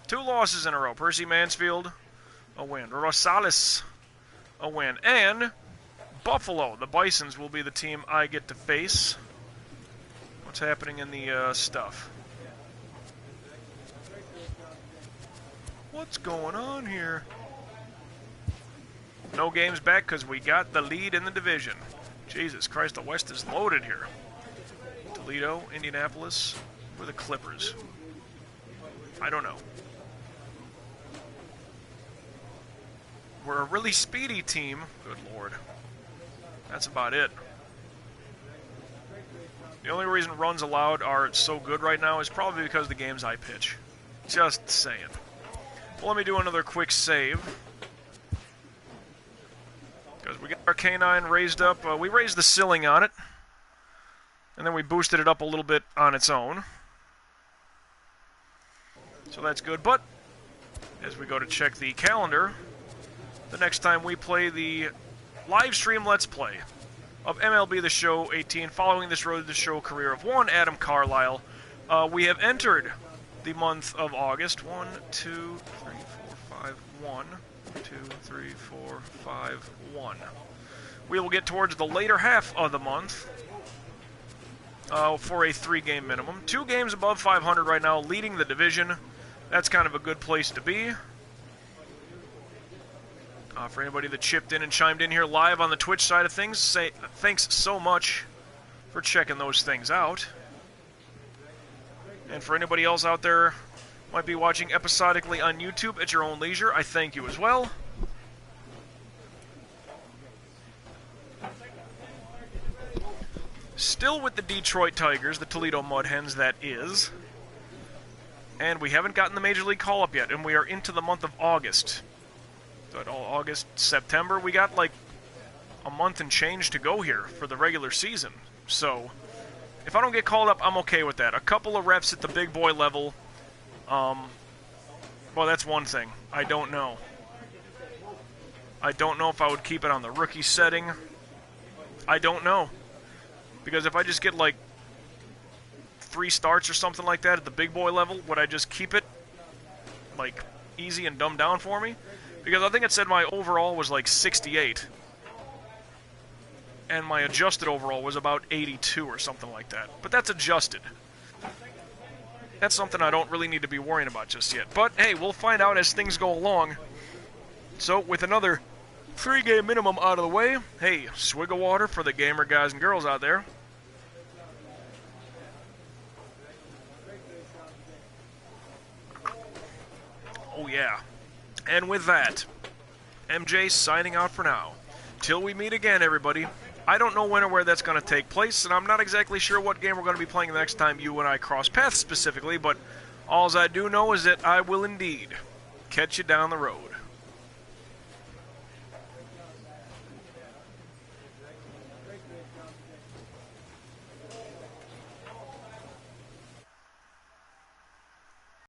Two losses in a row. Percy Mansfield, a win. Rosales, a win. And Buffalo, the Bisons, will be the team I get to face. What's happening in the stuff? What's going on here? No games back because we got the lead in the division. Jesus Christ, the West is loaded here. Toledo, Indianapolis, or the Clippers? I don't know. We're a really speedy team. Good Lord. That's about it. The only reason runs allowed are so good right now is probably because of the games I pitch. Just saying. Well, let me do another quick save. Because we got our K9 raised up. We raised the ceiling on it. And then we boosted it up a little bit on its own. So that's good. But as we go to check the calendar, the next time we play the live stream Let's Play of MLB The Show 18, following this Road to the Show career of one, Adam Carlisle, we have entered the month of August. 1, 2, 3, 4, 5, 1. 2, 3, 4, 5, 1. We will get towards the later half of the month for a 3-game minimum. 2 games above 500 right now, leading the division. That's kind of a good place to be. For anybody that chipped in and chimed in here live on the Twitch side of things, thanks so much for checking those things out. And for anybody else out there might be watching episodically on YouTube at your own leisure, I thank you as well. Still with the Detroit Tigers, the Toledo Mud Hens, that is. And we haven't gotten the Major League call-up yet, and we are into the month of August. So August, September, we got like a month and change to go here for the regular season. So if I don't get called up, I'm okay with that. A couple of reps at the big boy level, well, that's one thing. I don't know. I don't know if I would keep it on the rookie setting. I don't know. Because if I just get like 3 starts or something like that at the big boy level, would I just keep it like easy and dumbed down for me? Because I think it said my overall was like 68. And my adjusted overall was about 82 or something like that. But that's adjusted. That's something I don't really need to be worrying about just yet. But hey, we'll find out as things go along. So with another 3-game minimum out of the way, hey, swig of water for the gamer guys and girls out there. Oh yeah. And with that, MJ signing out for now. Till we meet again, everybody. I don't know when or where that's going to take place, and I'm not exactly sure what game we're going to be playing the next time you and I cross paths specifically, but all I do know is that I will indeed catch you down the road.